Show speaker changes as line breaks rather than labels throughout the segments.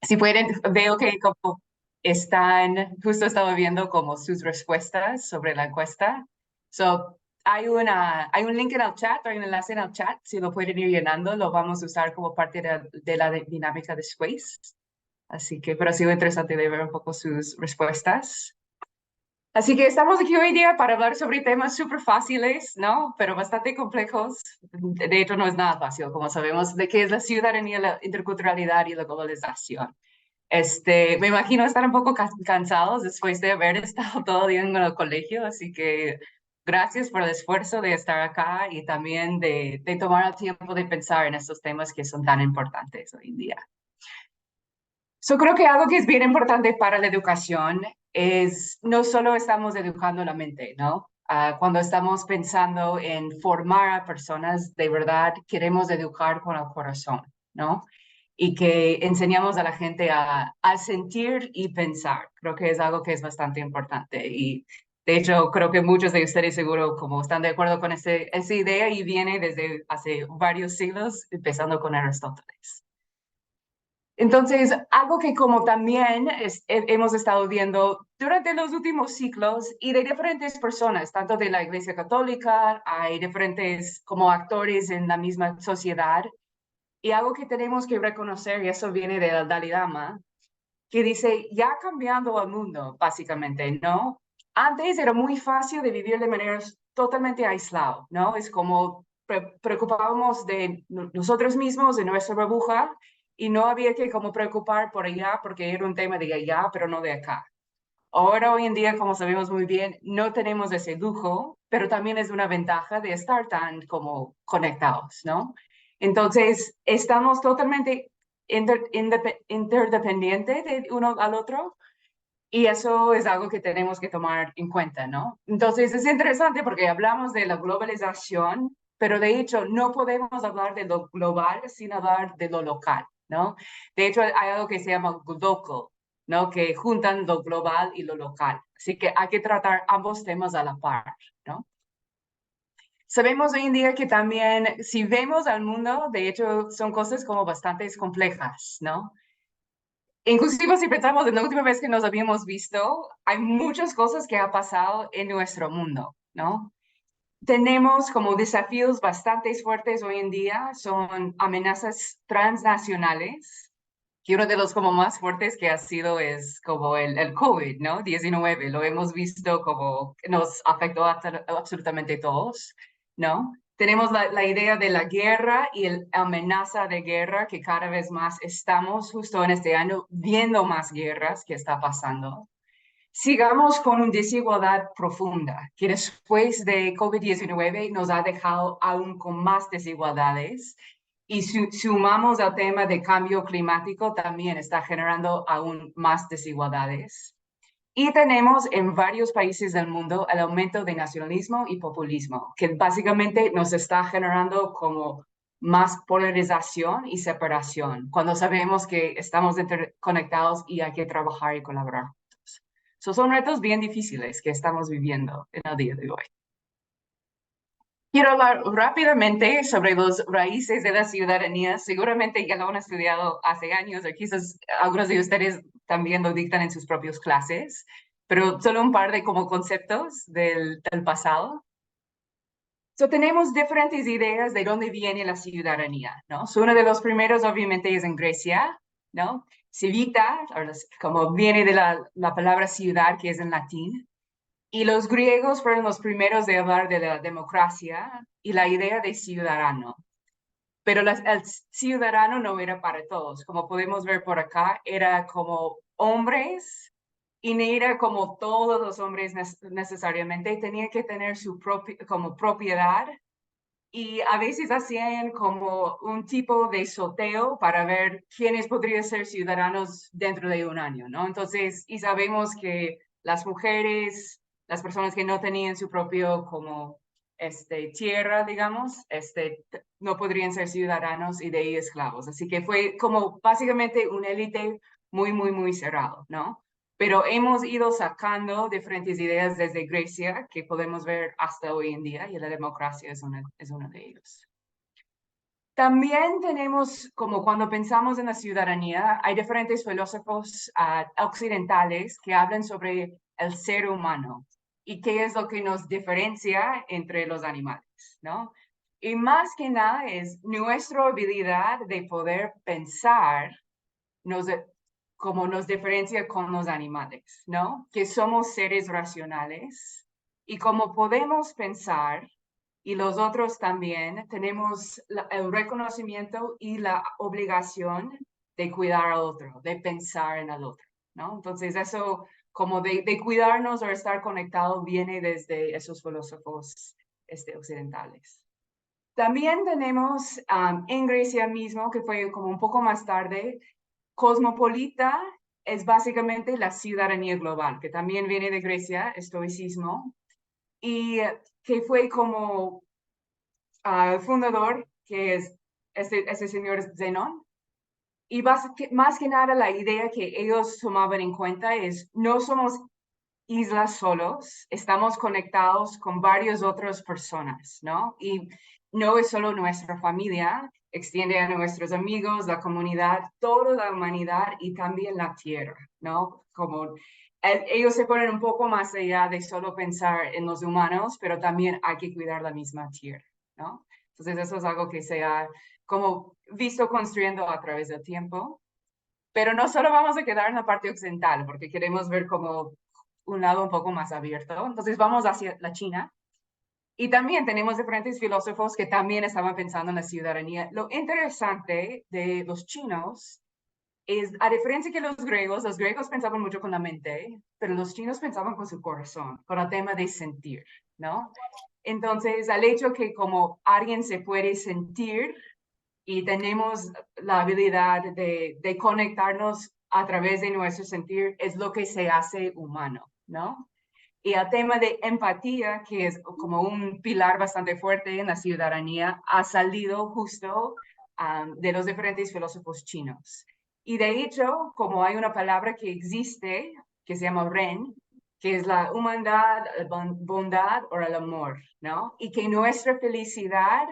Si pueden, veo que como justo estaba viendo como sus respuestas sobre la encuesta. So, hay un link en el chat, hay un enlace en el chat, si lo pueden ir llenando, lo vamos a usar como parte de la dinámica después. Así que, pero ha sido interesante de ver un poco sus respuestas. Así que estamos aquí hoy día para hablar sobre temas súper fáciles, ¿no? Pero bastante complejos. De hecho, no es nada fácil, como sabemos, de qué es la ciudadanía, la interculturalidad y la globalización. Me imagino estar un poco cansados después de haber estado todo el día en el colegio, así que gracias por el esfuerzo de estar acá y también de tomar el tiempo de pensar en estos temas que son tan importantes hoy en día. Yo creo que algo que es bien importante para la educación es no solo estamos educando la mente, ¿no? Cuando estamos pensando en formar a personas, de verdad queremos educar con el corazón, ¿no? Y que enseñamos a la gente a sentir y pensar. Creo que es algo que es bastante importante. Y de hecho, creo que muchos de ustedes seguro como están de acuerdo con esa idea y viene desde hace varios siglos, empezando con Aristóteles. Entonces, algo que como también hemos estado viendo durante los últimos siglos y de diferentes personas, tanto de la Iglesia Católica, hay diferentes como actores en la misma sociedad, y algo que tenemos que reconocer, y eso viene de Dalai Lama, que dice, ya cambiando el mundo, básicamente, ¿no? Antes era muy fácil de vivir de manera totalmente aislado, ¿no? Es como preocupábamos de nosotros mismos, de nuestra burbuja, y no había que como preocupar por allá porque era un tema de allá, pero no de acá. Ahora, hoy en día, como sabemos muy bien, no tenemos ese lujo, pero también es una ventaja de estar tan como conectados, ¿no? Entonces, estamos totalmente interdependientes de uno al otro y eso es algo que tenemos que tomar en cuenta, ¿no? Entonces, es interesante porque hablamos de la globalización, pero de hecho no podemos hablar de lo global sin hablar de lo local, ¿no? De hecho, hay algo que se llama local, ¿no? Que juntan lo global y lo local. Así que hay que tratar ambos temas a la par, ¿no? Sabemos hoy en día que también, si vemos al mundo, de hecho, son cosas como bastante complejas, ¿no? Inclusive si pensamos en la última vez que nos habíamos visto, hay muchas cosas que han pasado en nuestro mundo, ¿no? Tenemos como desafíos bastante fuertes hoy en día, son amenazas transnacionales, y uno de los como más fuertes que ha sido es como el COVID, ¿no? 19, lo hemos visto como que nos afectó a absolutamente todos, ¿no? Tenemos la idea de la guerra y la amenaza de guerra que cada vez más estamos justo en este año viendo más guerras que está pasando. Sigamos con una desigualdad profunda, que después de COVID-19 nos ha dejado aún con más desigualdades y sumamos al tema de cambio climático, también está generando aún más desigualdades. Y tenemos en varios países del mundo el aumento de nacionalismo y populismo, que básicamente nos está generando como más polarización y separación, cuando sabemos que estamos interconectados y hay que trabajar y colaborar. Son retos bien difíciles que estamos viviendo en el día de hoy. Quiero hablar rápidamente sobre los raíces de la ciudadanía. Seguramente ya lo han estudiado hace años, o quizás algunos de ustedes también lo dictan en sus propias clases, pero solo un par de como conceptos del pasado. Tenemos diferentes ideas de dónde viene la ciudadanía, ¿no? Uno de los primeros, obviamente, es en Grecia, ¿no? Civita, como viene de la palabra ciudad, que es en latín. Y los griegos fueron los primeros de hablar de la democracia y la idea de ciudadano. Pero el ciudadano no era para todos. Como podemos ver por acá, era como hombres y no era como todos los hombres necesariamente. Tenía que tener su como propiedad y a veces hacían como un tipo de sorteo para ver quiénes podrían ser ciudadanos dentro de un año, ¿no? Entonces, y sabemos que las mujeres, las personas que no tenían su propio como tierra, digamos, no podrían ser ciudadanos y de ahí esclavos. Así que fue como básicamente una élite muy, muy, muy cerrado, ¿no? Pero hemos ido sacando diferentes ideas desde Grecia que podemos ver hasta hoy en día y la democracia es una de ellos. También tenemos, como cuando pensamos en la ciudadanía, hay diferentes filósofos occidentales que hablan sobre el ser humano y qué es lo que nos diferencia entre los animales, ¿no? Y más que nada es nuestra habilidad de poder pensar nos, como nos diferencia con los animales, ¿no? Que somos seres racionales y como podemos pensar, y los otros también, tenemos el reconocimiento y la obligación de cuidar al otro, de pensar en el otro, ¿no? Entonces eso como de cuidarnos o estar conectado viene desde esos filósofos occidentales. También tenemos en Grecia mismo, que fue como un poco más tarde, cosmopolita es básicamente la ciudadanía global, que también viene de Grecia, estoicismo, y que fue como fundador, que es este señor Zenón. Y más que nada la idea que ellos tomaban en cuenta es, no somos islas solos, estamos conectados con varias otras personas, ¿no? Y no es solo nuestra familia, extiende a nuestros amigos, la comunidad, toda la humanidad y también la tierra, ¿no? Como ellos se ponen un poco más allá de solo pensar en los humanos, pero también hay que cuidar la misma tierra, ¿no? Entonces eso es algo que se ha como visto construyendo a través del tiempo. Pero no solo vamos a quedar en la parte occidental, porque queremos ver como un lado un poco más abierto. Entonces vamos hacia la China. Y también tenemos diferentes filósofos que también estaban pensando en la ciudadanía. Lo interesante de los chinos es, a diferencia que los griegos pensaban mucho con la mente, pero los chinos pensaban con su corazón, con el tema de sentir, ¿no? Entonces, al hecho que como alguien se puede sentir y tenemos la habilidad de conectarnos a través de nuestro sentir, es lo que se hace humano, ¿no? Y el tema de empatía, que es como un pilar bastante fuerte en la ciudadanía, ha salido justo de los diferentes filósofos chinos. Y de hecho, como hay una palabra que existe, que se llama Ren, que es la humanidad, la bondad o el amor, ¿no? Y que nuestra felicidad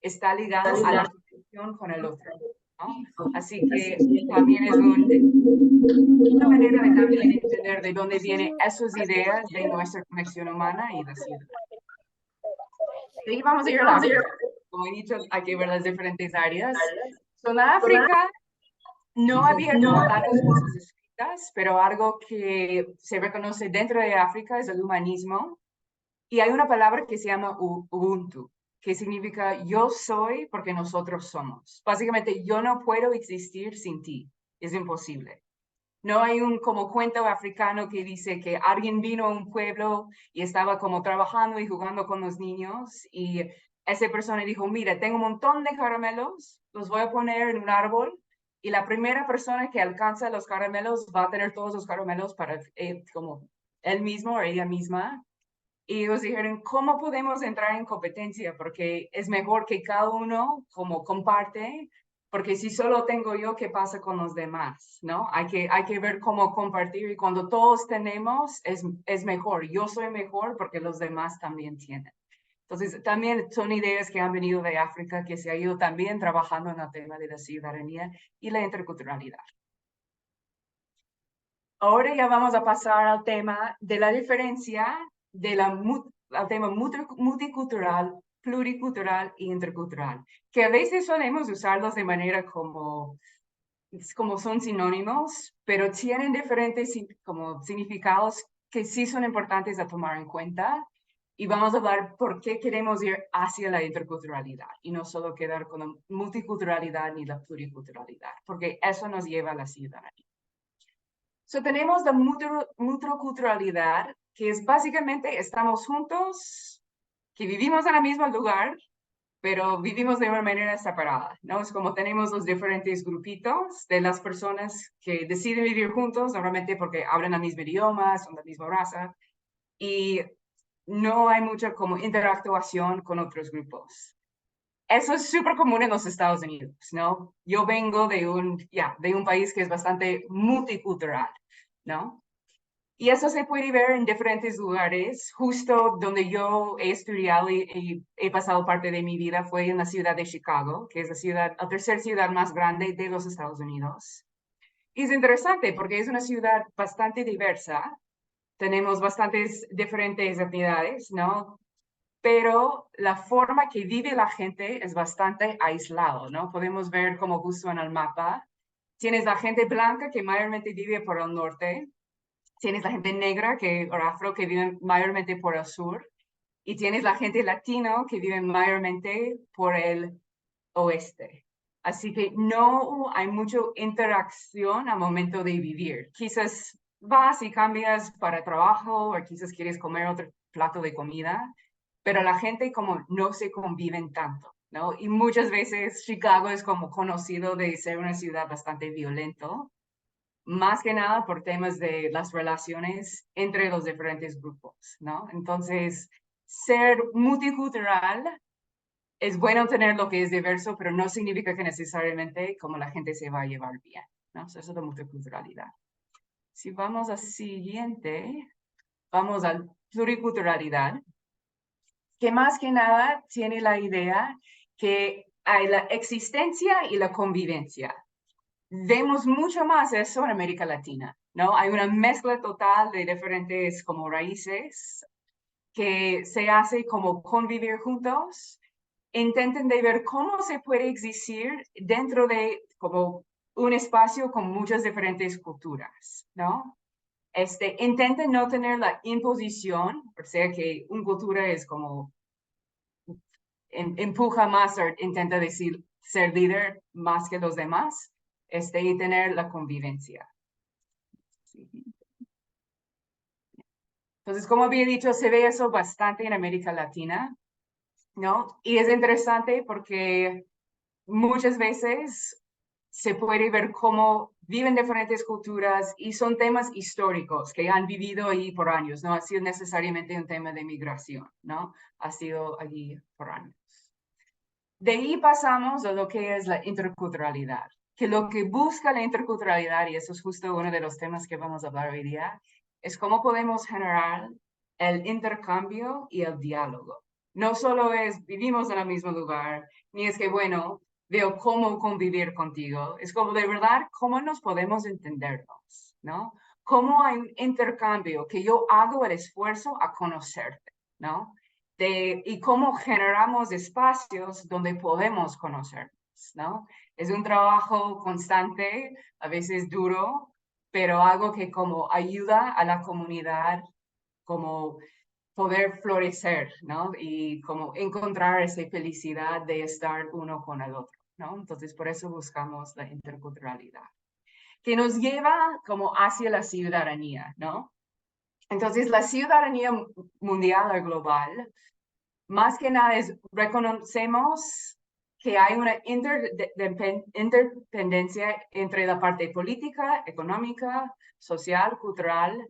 está ligado a la conexión con el otro, ¿no? Así que también es una manera de también entender de dónde vienen esas ideas de nuestra conexión humana y la ciudad. De ahí vamos a ir a África. Como he dicho, hay que ver las diferentes áreas. En África no había como tantas cosas escritas, pero algo que se reconoce dentro de África es el humanismo. Y hay una palabra que se llama Ubuntu, que significa yo soy porque nosotros somos. Básicamente, yo no puedo existir sin ti. Es imposible. No hay un como cuento africano que dice que alguien vino a un pueblo y estaba como trabajando y jugando con los niños y esa persona dijo, mira, tengo un montón de caramelos, los voy a poner en un árbol y la primera persona que alcanza los caramelos va a tener todos los caramelos para como él mismo o ella misma. Y ellos dijeron, ¿cómo podemos entrar en competencia? Porque es mejor que cada uno como comparte, porque si solo tengo yo, ¿qué pasa con los demás? ¿No? Hay que ver cómo compartir y cuando todos tenemos, es mejor. Yo soy mejor porque los demás también tienen. Entonces, también son ideas que han venido de África, que se ha ido también trabajando en el tema de la ciudadanía y la interculturalidad. Ahora ya vamos a pasar al tema de la diferencia al tema multicultural, pluricultural e intercultural, que a veces solemos usarlos de manera como son sinónimos, pero tienen diferentes como significados que sí son importantes a tomar en cuenta. Y vamos a hablar por qué queremos ir hacia la interculturalidad y no solo quedar con la multiculturalidad ni la pluriculturalidad, porque eso nos lleva a la ciudadanía. Tenemos la multiculturalidad, que es básicamente estamos juntos, que vivimos en el mismo lugar, pero vivimos de una manera separada, ¿no? Es como tenemos los diferentes grupitos de las personas que deciden vivir juntos, normalmente porque hablan el mismo idioma, son de la misma raza, y no hay mucha como interactuación con otros grupos. Eso es súper común en los Estados Unidos, ¿no? Yo vengo de un país que es bastante multicultural, ¿no? Y eso se puede ver en diferentes lugares. Justo donde yo he estudiado y he pasado parte de mi vida fue en la ciudad de Chicago, que es la tercera ciudad más grande de los Estados Unidos. Y es interesante porque es una ciudad bastante diversa. Tenemos bastantes diferentes etnicidades, ¿no? Pero la forma que vive la gente es bastante aislado, ¿no? Podemos ver como justo en el mapa. Tienes la gente blanca que mayormente vive por el norte, tienes la gente negra o afro que vive mayormente por el sur, y tienes la gente latino que vive mayormente por el oeste. Así que no hay mucha interacción al momento de vivir. Quizás vas y cambias para trabajo o quizás quieres comer otro plato de comida, pero la gente como no se conviven tanto, ¿no? Y muchas veces Chicago es como conocido de ser una ciudad bastante violento, más que nada por temas de las relaciones entre los diferentes grupos, ¿no? Entonces, ser multicultural es bueno tener lo que es diverso, pero no significa que necesariamente como la gente se va a llevar bien, ¿no? Eso es la multiculturalidad. Si vamos al siguiente, vamos a pluriculturalidad, que más que nada tiene la idea que hay la existencia y la convivencia. Vemos mucho más eso en América Latina, ¿no? Hay una mezcla total de diferentes como raíces que se hace como convivir juntos. Intenten de ver cómo se puede existir dentro de como un espacio con muchas diferentes culturas, ¿no? Intenten no tener la imposición, o sea que una cultura es como empuja más o intenta decir ser líder más que los demás, y tener la convivencia. Sí. Entonces, como había dicho, se ve eso bastante en América Latina, ¿no? Y es interesante porque muchas veces se puede ver cómo viven diferentes culturas y son temas históricos que han vivido ahí por años, no ha sido necesariamente un tema de migración, ¿no? Ha sido allí por años. De ahí pasamos a lo que es la interculturalidad, que lo que busca la interculturalidad, y eso es justo uno de los temas que vamos a hablar hoy día, es cómo podemos generar el intercambio y el diálogo. No solo es vivimos en el mismo lugar, ni es que, bueno, veo cómo convivir contigo, es como de verdad cómo nos podemos entendernos, ¿no? Cómo hay un intercambio que yo hago el esfuerzo a conocerte, ¿no? Y cómo generamos espacios donde podemos conocernos, ¿no? Es un trabajo constante, a veces duro, pero algo que como ayuda a la comunidad como poder florecer, ¿no? Y como encontrar esa felicidad de estar uno con el otro, ¿no? Entonces, por eso buscamos la interculturalidad, que nos lleva como hacia la ciudadanía, ¿no? Entonces, la ciudadanía mundial o global más que nada reconocemos que hay una interdependencia entre la parte política, económica, social, cultural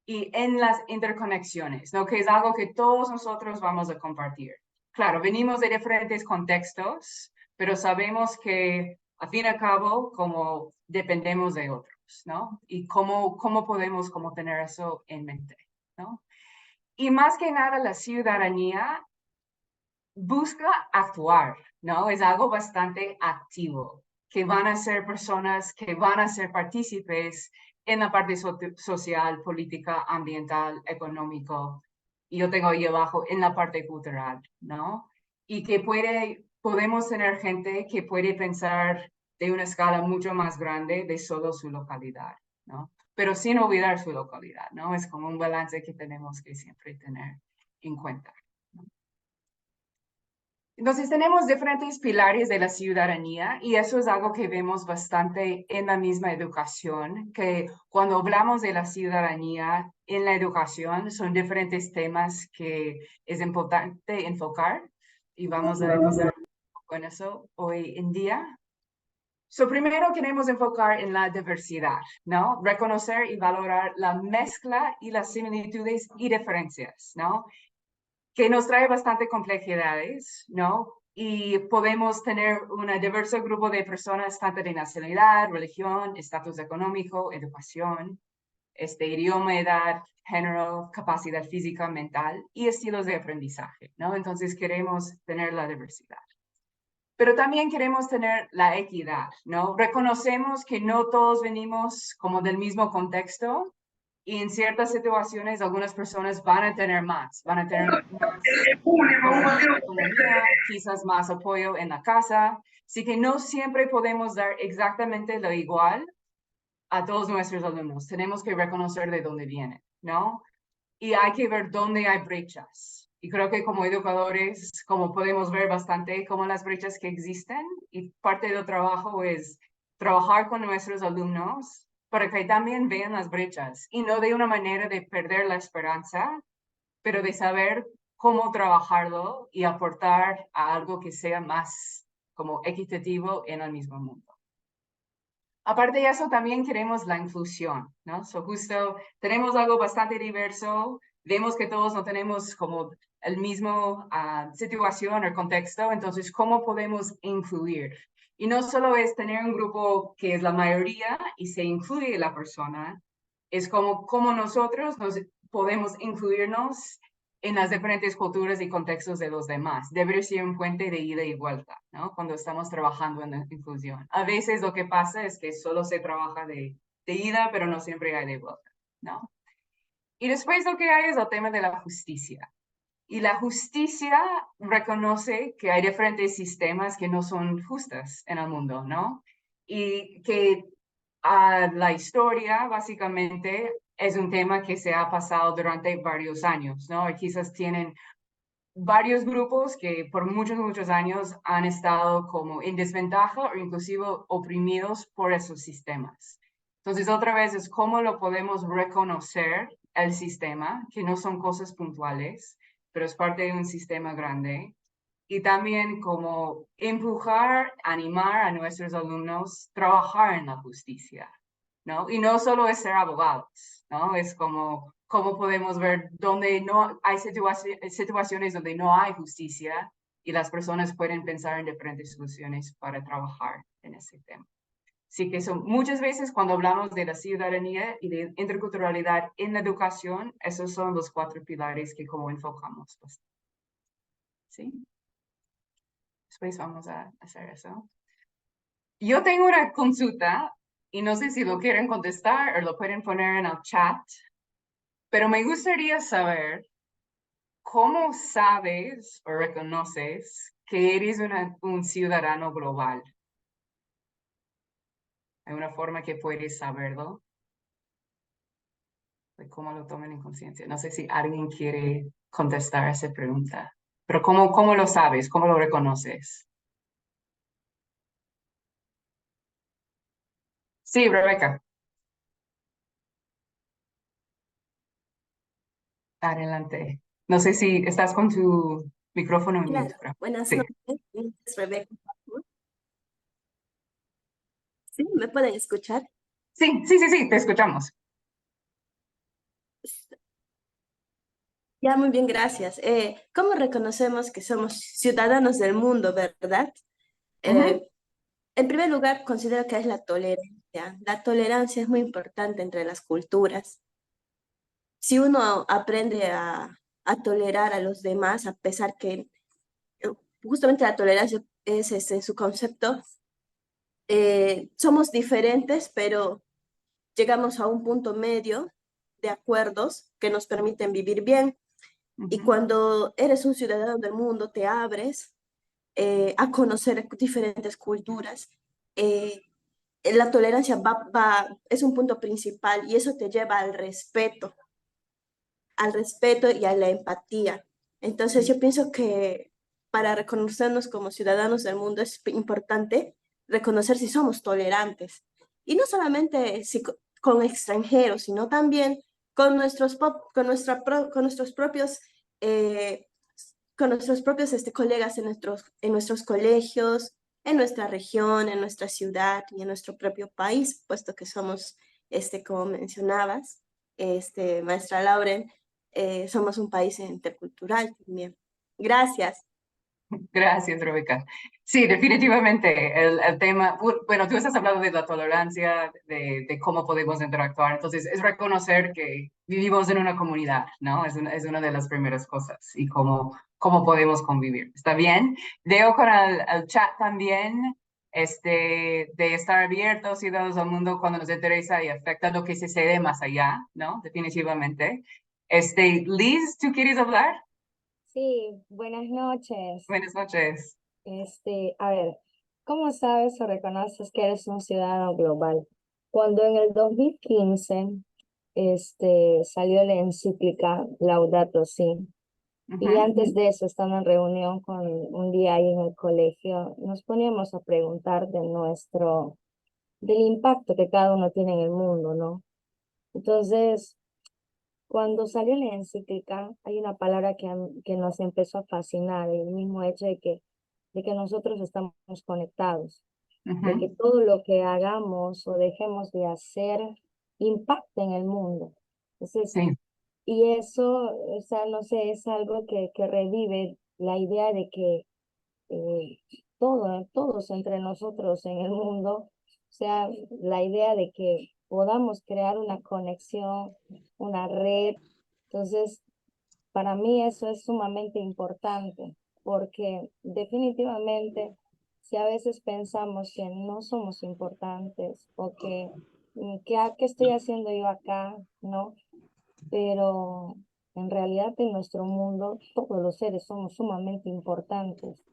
y en las interconexiones, ¿no? Que es algo que todos nosotros vamos a compartir. Claro, venimos de diferentes contextos, pero sabemos que a fin y al cabo como dependemos de otros, ¿no? Y cómo podemos como tener eso en mente, ¿no? Y más que nada la ciudadanía busca actuar, ¿no? Es algo bastante activo, que van a ser personas que van a ser partícipes en la parte social, política, ambiental, económico, y yo tengo ahí abajo en la parte cultural, ¿no? Y que podemos tener gente que puede pensar de una escala mucho más grande de solo su localidad, ¿no? Pero sin olvidar su localidad, ¿no? Es como un balance que tenemos que siempre tener en cuenta. Entonces tenemos diferentes pilares de la ciudadanía y eso es algo que vemos bastante en la misma educación, que cuando hablamos de la ciudadanía en la educación son diferentes temas que es importante enfocar y vamos a enfocar con eso hoy en día. Primero queremos enfocar en la diversidad, ¿no? Reconocer y valorar la mezcla y las similitudes y diferencias, ¿no? Que nos trae bastante complejidades, ¿no? Y podemos tener un diverso grupo de personas, tanto de nacionalidad, religión, estatus económico, educación. idioma, edad, género, capacidad física, mental y estilos de aprendizaje, ¿no? Entonces queremos tener la diversidad. Pero también queremos tener la equidad, ¿no? Reconocemos que no todos venimos como del mismo contexto y en ciertas situaciones algunas personas van a tener más, van a tener más economía, quizás más apoyo en la casa, así que no siempre podemos dar exactamente lo igual a todos nuestros alumnos. Tenemos que reconocer de dónde vienen, ¿no? Y hay que ver dónde hay brechas. Y creo que como educadores, como podemos ver bastante como las brechas que existen, y parte del trabajo es trabajar con nuestros alumnos para que también vean las brechas y no de una manera de perder la esperanza, pero de saber cómo trabajarlo y aportar a algo que sea más como equitativo en el mismo mundo. Aparte de eso, también queremos la inclusión, ¿no? Justo tenemos algo bastante diverso, vemos que todos no tenemos como el mismo situación o contexto, entonces, ¿cómo podemos incluir? Y no solo es tener un grupo que es la mayoría y se incluye la persona, es como nosotros nos podemos incluirnos en las diferentes culturas y contextos de los demás. Debe ser un puente de ida y vuelta, ¿no? Cuando estamos trabajando en la inclusión. A veces lo que pasa es que solo se trabaja de ida, pero no siempre hay de vuelta, ¿no? Y después lo que hay es el tema de la justicia. Y la justicia reconoce que hay diferentes sistemas que no son justos en el mundo, ¿no? Y que la historia básicamente es un tema que se ha pasado durante varios años, ¿no? Y quizás tienen varios grupos que por muchos, muchos años han estado como en desventaja o inclusive oprimidos por esos sistemas. Entonces, otra vez es cómo lo podemos reconocer el sistema, que no son cosas puntuales, pero es parte de un sistema grande. Y también como empujar, animar a nuestros alumnos a trabajar en la justicia, ¿no? Y no solo es ser abogados, ¿no? Es como cómo podemos ver donde no hay situaciones donde no hay justicia y las personas pueden pensar en diferentes soluciones para trabajar en ese tema. Así que son muchas veces cuando hablamos de la ciudadanía y de interculturalidad en la educación, esos son los 4 pilares que como enfocamos. ¿Sí? Después vamos a hacer eso. Yo tengo una consulta y no sé si lo quieren contestar o lo pueden poner en el chat, pero me gustaría saber cómo sabes o reconoces que eres un ciudadano global. ¿Hay una forma que puedes saberlo? De cómo lo toman en conciencia. No sé si alguien quiere contestar esa pregunta, pero ¿cómo lo sabes? ¿Cómo lo reconoces? Sí, Rebeca, adelante. No sé si estás con tu micrófono en mute.
Claro, buenas
Sí.
noches, mi nombre es Rebeca. ¿Sí? ¿Me pueden escuchar?
Sí, te escuchamos.
Ya, muy bien, gracias. ¿Cómo reconocemos que somos ciudadanos del mundo, verdad?
Ujú,
En primer lugar, considero que es la tolerancia. La tolerancia es muy importante entre las culturas. Si uno aprende a tolerar a los demás, a pesar que justamente la tolerancia es su concepto, somos diferentes, pero llegamos a un punto medio de acuerdos que nos permiten vivir bien. Y
ujú.
cuando eres un ciudadano del mundo, te abres a conocer diferentes culturas. Eh, la tolerancia es un punto principal y eso te lleva al respeto y a la empatía. Entonces yo pienso que para reconocernos como ciudadanos del mundo es importante reconocer si somos tolerantes. Y no solamente con extranjeros, sino también con con nuestros propios, eh, con nuestros propios colegas en nuestros colegios, en nuestra región, en nuestra ciudad y en nuestro propio país, puesto que somos, como mencionabas, maestra Lauren, somos un país intercultural también. Gracias.
Gracias, Rebeca. Sí, definitivamente el tema, bueno, tú estás hablando de la tolerancia, de cómo podemos interactuar, entonces es reconocer que vivimos en una comunidad, ¿no? Es una de las primeras cosas y cómo podemos convivir. ¿Está bien? Veo con el chat también de estar abiertos y dados al mundo cuando nos interesa y afecta lo que sucede más allá, ¿no? Definitivamente. Liz, ¿tú quieres hablar?
Sí, buenas noches.
Buenas noches.
A ver, ¿cómo sabes o reconoces que eres un ciudadano global? Cuando en el 2015, salió la encíclica Laudato Si, y
Ujú.
antes de eso, estando en reunión con un día ahí en el colegio, nos poníamos a preguntar del impacto que cada uno tiene en el mundo, ¿no? Entonces, cuando salió la encíclica, hay una palabra que nos empezó a fascinar, el mismo hecho de que nosotros estamos conectados, de que
Ujú.
todo lo que hagamos o dejemos de hacer impacta en el mundo. Entonces,
Sí,
y eso, o sea, no sé, es algo que revive la idea de que eh, todos entre nosotros en el mundo, o sea, la idea de que podamos crear una conexión, una red. Entonces, para mí eso es sumamente importante, porque definitivamente si a veces pensamos que no somos importantes o que, ¿qué estoy haciendo yo acá? ¿No? Pero en realidad en nuestro mundo todos los seres somos sumamente importantes.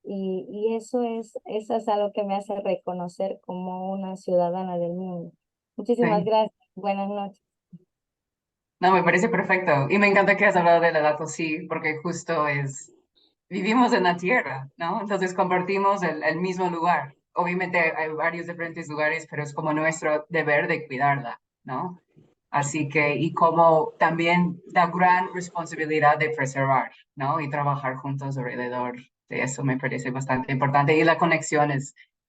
Y eso es algo que me hace reconocer como una ciudadana del mundo. Muchísimas
sí.
gracias. Buenas noches.
No, me parece perfecto. Y me encanta que has hablado de la dato sí, porque justo vivimos en la Tierra, ¿no? Entonces compartimos el mismo lugar. Obviamente hay varios diferentes lugares, pero es como nuestro deber de cuidarla, ¿no? Así que, y como también la gran responsabilidad de preservar, ¿no? Y trabajar juntos alrededor de eso me parece bastante importante. Y la conexión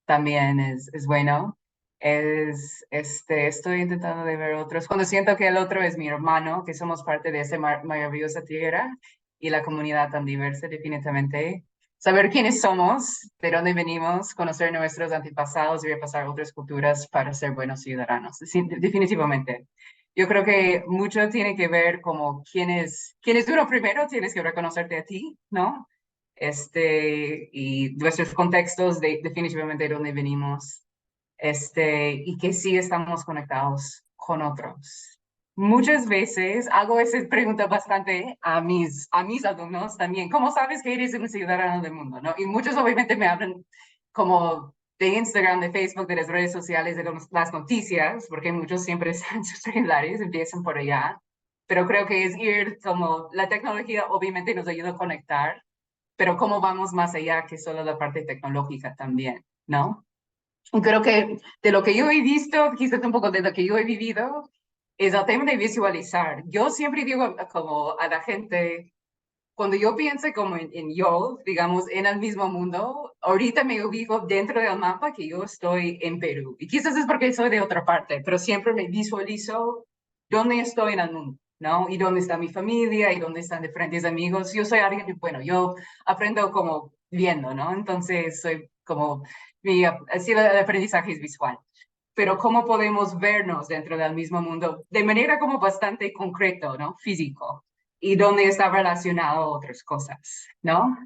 también es bueno. Estoy intentando de ver otros. Cuando siento que el otro es mi hermano, que somos parte de esa maravillosa tierra y la comunidad tan diversa, definitivamente. Saber quiénes somos, de dónde venimos, conocer nuestros antepasados y repasar otras culturas para ser buenos ciudadanos. Sí, definitivamente. Yo creo que mucho tiene que ver como quién es uno primero, tienes que reconocerte a ti, ¿no? Y nuestros contextos de definitivamente de dónde venimos, y que sí estamos conectados con otros. Muchas veces hago esa pregunta bastante a mis alumnos también. ¿Cómo sabes que eres un ciudadano del mundo? ¿No? Y muchos obviamente me hablan como de Instagram, de Facebook, de las redes sociales, de las noticias, porque muchos siempre están sus celulares, empiezan por allá. Pero creo que es ir como la tecnología obviamente nos ayuda a conectar, pero cómo vamos más allá que solo la parte tecnológica también, ¿no? Creo que de lo que yo he visto, quizás un poco de lo que yo he vivido, es el tema de visualizar. Yo siempre digo como a la gente, cuando yo pienso como en yo, digamos, en el mismo mundo, ahorita me ubico dentro del mapa que yo estoy en Perú. Y quizás es porque soy de otra parte, pero siempre me visualizo dónde estoy en el mundo, ¿no? Y dónde está mi familia y dónde están diferentes amigos. Yo soy alguien que, bueno, yo aprendo como viendo, ¿no? Entonces soy como, así el aprendizaje es visual. Pero cómo podemos vernos dentro del mismo mundo de manera como bastante concreto, ¿no? Físico y dónde está relacionado a otras cosas, ¿no?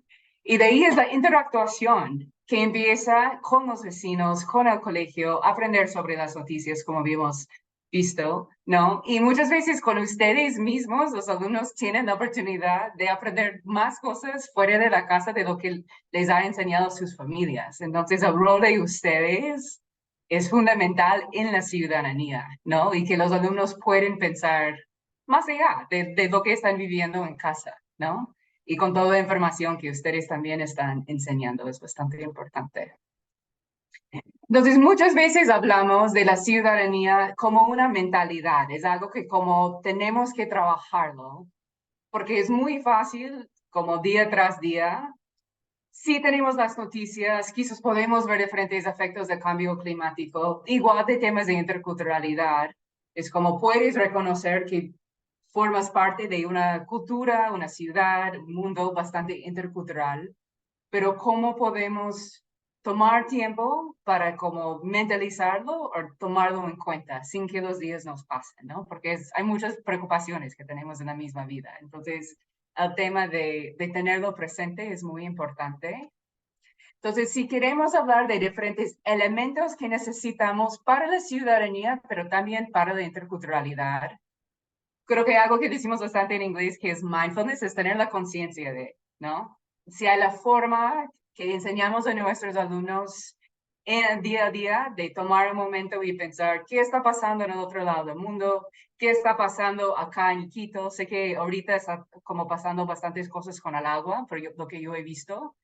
Y de ahí es la interactuación que empieza con los vecinos, con el colegio, aprender sobre las noticias, como vimos visto, ¿no? Y muchas veces con ustedes mismos, los alumnos tienen la oportunidad de aprender más cosas fuera de la casa de lo que les ha enseñado sus familias. Entonces, el rol de ustedes es fundamental en la ciudadanía, ¿no? Y que los alumnos pueden pensar más allá de lo que están viviendo en casa, ¿no? Y con toda la información que ustedes también están enseñando, es bastante importante. Entonces, muchas veces hablamos de la ciudadanía como una mentalidad, es algo que como tenemos que trabajarlo, porque es muy fácil, como día tras día, si tenemos las noticias, quizás podemos ver diferentes efectos del cambio climático, igual de temas de interculturalidad, es como puedes reconocer que formas parte de una cultura, una ciudad, un mundo bastante intercultural, pero cómo podemos tomar tiempo para como mentalizarlo o tomarlo en cuenta sin que los días nos pasen, ¿no? Porque hay muchas preocupaciones que tenemos en la misma vida. Entonces, el tema de tenerlo presente es muy importante. Entonces, si queremos hablar de diferentes elementos que necesitamos para la ciudadanía, pero también para la interculturalidad, creo que algo que decimos bastante en inglés que es mindfulness, es tener la conciencia de, ¿no? Si hay la forma que enseñamos a nuestros alumnos en el día a día de tomar un momento y pensar qué está pasando en el otro lado del mundo, qué está pasando acá en Quito. Sé que ahorita está como pasando bastantes cosas con el agua, pero lo que yo he visto,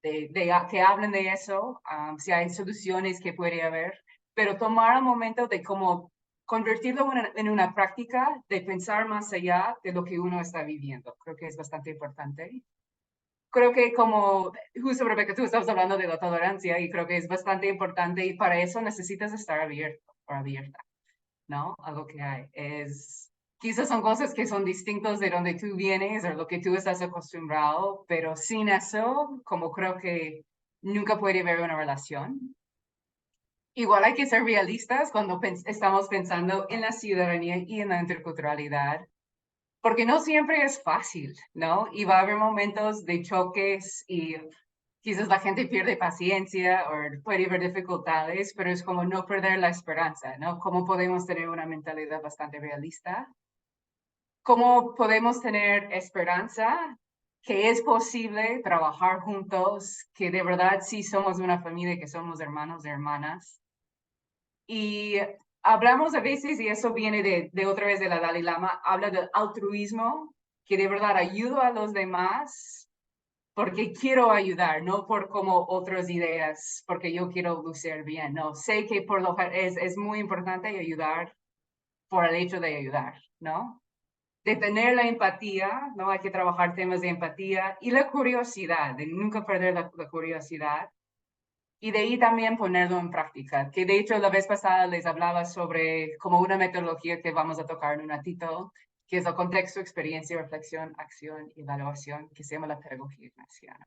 que hablen de eso, si hay soluciones que puede haber, pero tomar el momento de como convertirlo en una práctica de pensar más allá de lo que uno está viviendo. Creo que es bastante importante. Creo que como, justo Rebeca, tú estabas hablando de la tolerancia y creo que es bastante importante y para eso necesitas estar abierto o abierta, ¿no? Algo que hay. Quizás son cosas que son distintos de donde tú vienes o lo que tú estás acostumbrado, pero sin eso, como creo que nunca puede haber una relación. Igual hay que ser realistas cuando estamos pensando en la ciudadanía y en la interculturalidad, porque no siempre es fácil, ¿no? Y va a haber momentos de choques y quizás la gente pierde paciencia o puede haber dificultades, pero es como no perder la esperanza, ¿no? ¿Cómo podemos tener una mentalidad bastante realista? ¿Cómo podemos tener esperanza que es posible trabajar juntos, que de verdad sí somos una familia, que somos hermanos y hermanas? Y hablamos a veces, y eso viene de otra vez de la Dalai Lama, habla del altruismo, que de verdad ayudo a los demás porque quiero ayudar, no por como otras ideas, porque yo quiero lucir bien, no, sé que es muy importante ayudar por el hecho de ayudar, ¿no? De tener la empatía, ¿no? Hay que trabajar temas de empatía y la curiosidad, de nunca perder la curiosidad y de ahí también ponerlo en práctica, que de hecho la vez pasada les hablaba sobre como una metodología que vamos a tocar en un ratito, que es el contexto, experiencia, reflexión, acción y evaluación, que se llama la pedagogía ignaciana.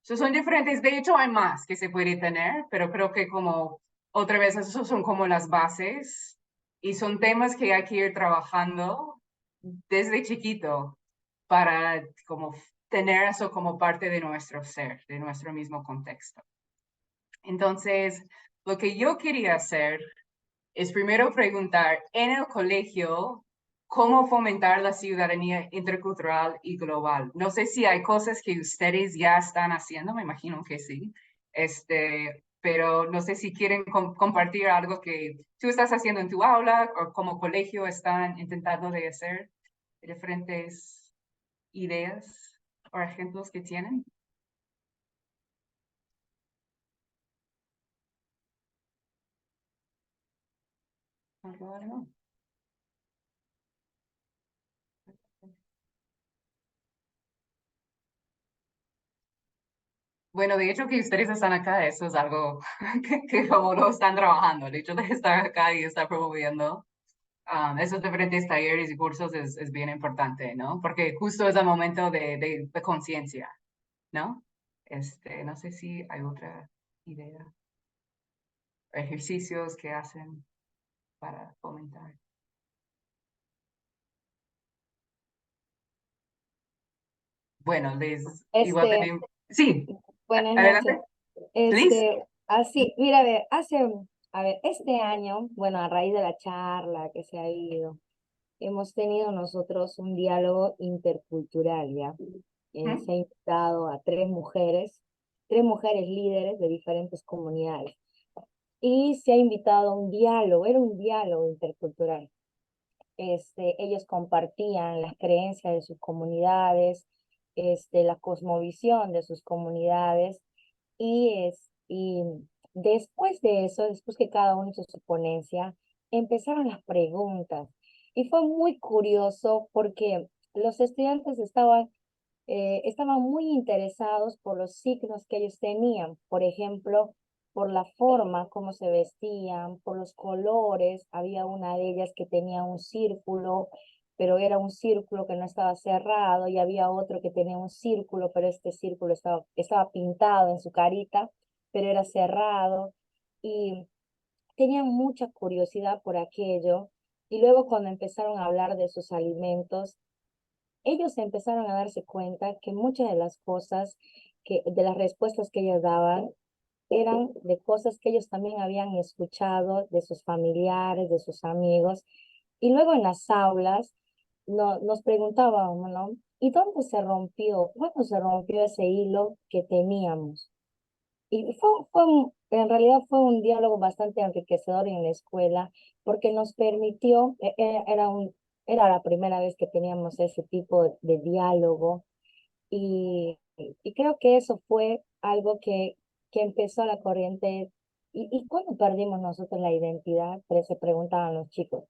Son diferentes, de hecho hay más que se puede tener, pero creo que como otra vez esos son como las bases y son temas que hay que ir trabajando desde chiquito para como tener eso como parte de nuestro ser, de nuestro mismo contexto. Entonces, lo que yo quería hacer es primero preguntar en el colegio cómo fomentar la ciudadanía intercultural y global. No sé si hay cosas que ustedes ya están haciendo, me imagino que sí, pero no sé si quieren compartir algo que tú estás haciendo en tu aula o como colegio están intentando de hacer, diferentes ideas o ejemplos que tienen. No. Bueno, de hecho que ustedes están acá, eso es algo que como lo están trabajando. El hecho de estar acá y estar promoviendo esos diferentes talleres y cursos es bien importante, ¿no? Porque justo es el momento de conciencia, ¿no? No sé si hay otra idea, ejercicios que hacen para fomentar. Bueno, igual
Este,
tenemos, sí,
buenas noches.
adelante, Liz.
Así, mira, a ver, este año, bueno, a raíz de la charla que se ha ido, hemos tenido nosotros un diálogo intercultural, ¿ya? Se ha invitado a tres mujeres líderes de diferentes comunidades, y se ha invitado a un diálogo, era un diálogo intercultural. Ellos compartían las creencias de sus comunidades, la cosmovisión de sus comunidades, y después de eso, después que cada uno hizo su ponencia, empezaron las preguntas. Y fue muy curioso porque los estudiantes estaban muy interesados por los signos que ellos tenían, por ejemplo, por la forma, cómo se vestían, por los colores. Había una de ellas que tenía un círculo pero era un círculo que no estaba cerrado, y había otro que tenía un círculo, pero este círculo estaba pintado en su carita, pero era cerrado, y tenían mucha curiosidad por aquello. Y luego cuando empezaron a hablar de sus alimentos, ellos empezaron a darse cuenta que muchas de las cosas, de las respuestas que ellos daban, eran de cosas que ellos también habían escuchado de sus familiares, de sus amigos. Y luego en las aulas nos preguntábamos, ¿no? ¿Y dónde se rompió? ¿Cuándo se rompió ese hilo que teníamos? Y en realidad fue un diálogo bastante enriquecedor en la escuela, porque nos permitió, era la primera vez que teníamos ese tipo de diálogo, y creo que eso fue algo que empezó la corriente. ¿Y cuándo perdimos nosotros la identidad? Pero se preguntaban los chicos.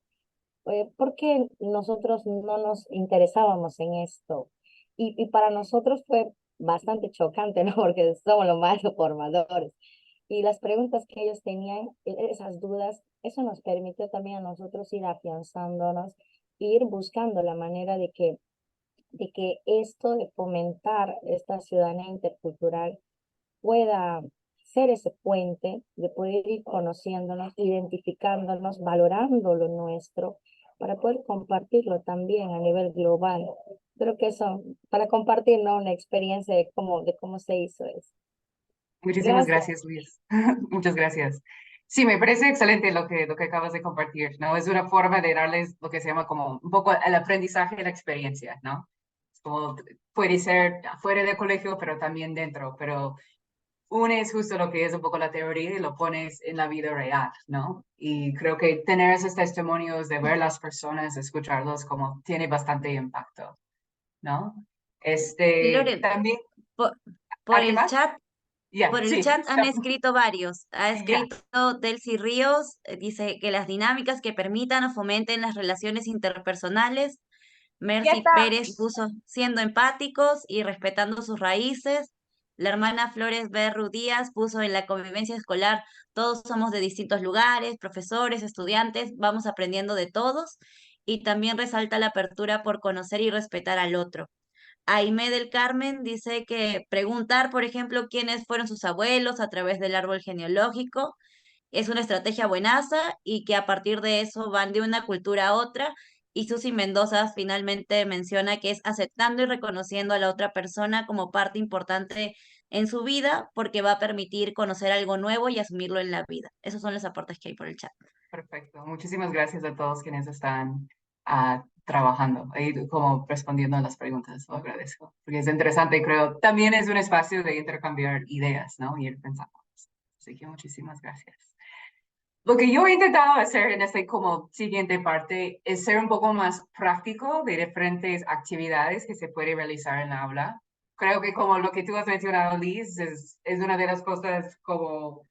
¿Por qué nosotros no nos interesábamos en esto? Y para nosotros fue bastante chocante, ¿no? Porque somos los más formadores. Y las preguntas que ellos tenían, esas dudas, eso nos permitió también a nosotros ir afianzándonos, e ir buscando la manera de que esto de fomentar esta ciudadanía intercultural pueda ser ese puente, de poder ir conociéndonos, identificándonos, valorando lo nuestro, para poder compartirlo también a nivel global. Creo que eso, para compartir, ¿no?, una experiencia de cómo se hizo eso.
Muchísimas
Gracias.
gracias, Luis. Muchas gracias. Sí, me parece excelente lo que acabas de compartir, ¿no? Es una forma de darles lo que se llama como un poco el aprendizaje de la experiencia, ¿no? Es como puede ser fuera del colegio, pero también dentro, pero unes justo lo que es un poco la teoría y lo pones en la vida real, ¿no? Y creo que tener esos testimonios de ver las personas, escucharlos, como tiene bastante impacto, ¿no?
Lore,
También,
por, por
¿alguien
el
más?
chat,
Ya,
por el
sí,
chat han escrito varios. Ha
ya.
escrito Delcy Ríos, dice que las dinámicas que permitan o fomenten las relaciones interpersonales.
Ya
Mercy
está.
Pérez puso siendo empáticos y respetando sus raíces. La hermana Flores Berru Díaz puso en la convivencia escolar, todos somos de distintos lugares, profesores, estudiantes, vamos aprendiendo de todos. Y también resalta la apertura por conocer y respetar al otro. Aimé del Carmen dice que preguntar, por ejemplo, quiénes fueron sus abuelos a través del árbol genealógico es una estrategia buenaza, y que a partir de eso van de una cultura a otra. Y Susi Mendoza finalmente menciona que es aceptando y reconociendo a la otra persona como parte importante en su vida, porque va a permitir conocer algo nuevo y asumirlo en la vida. Esos son los aportes que hay por el chat.
Perfecto. Muchísimas gracias a todos quienes están trabajando y como respondiendo a las preguntas. Lo agradezco. Porque es interesante y creo también es un espacio de intercambiar ideas, ¿no? Y ir pensando. Así que muchísimas gracias. Lo que yo he intentado hacer en esta como siguiente parte es ser un poco más práctico de diferentes actividades que se puede realizar en la aula. Creo que como lo que tú has mencionado, Liz, es una de las cosas como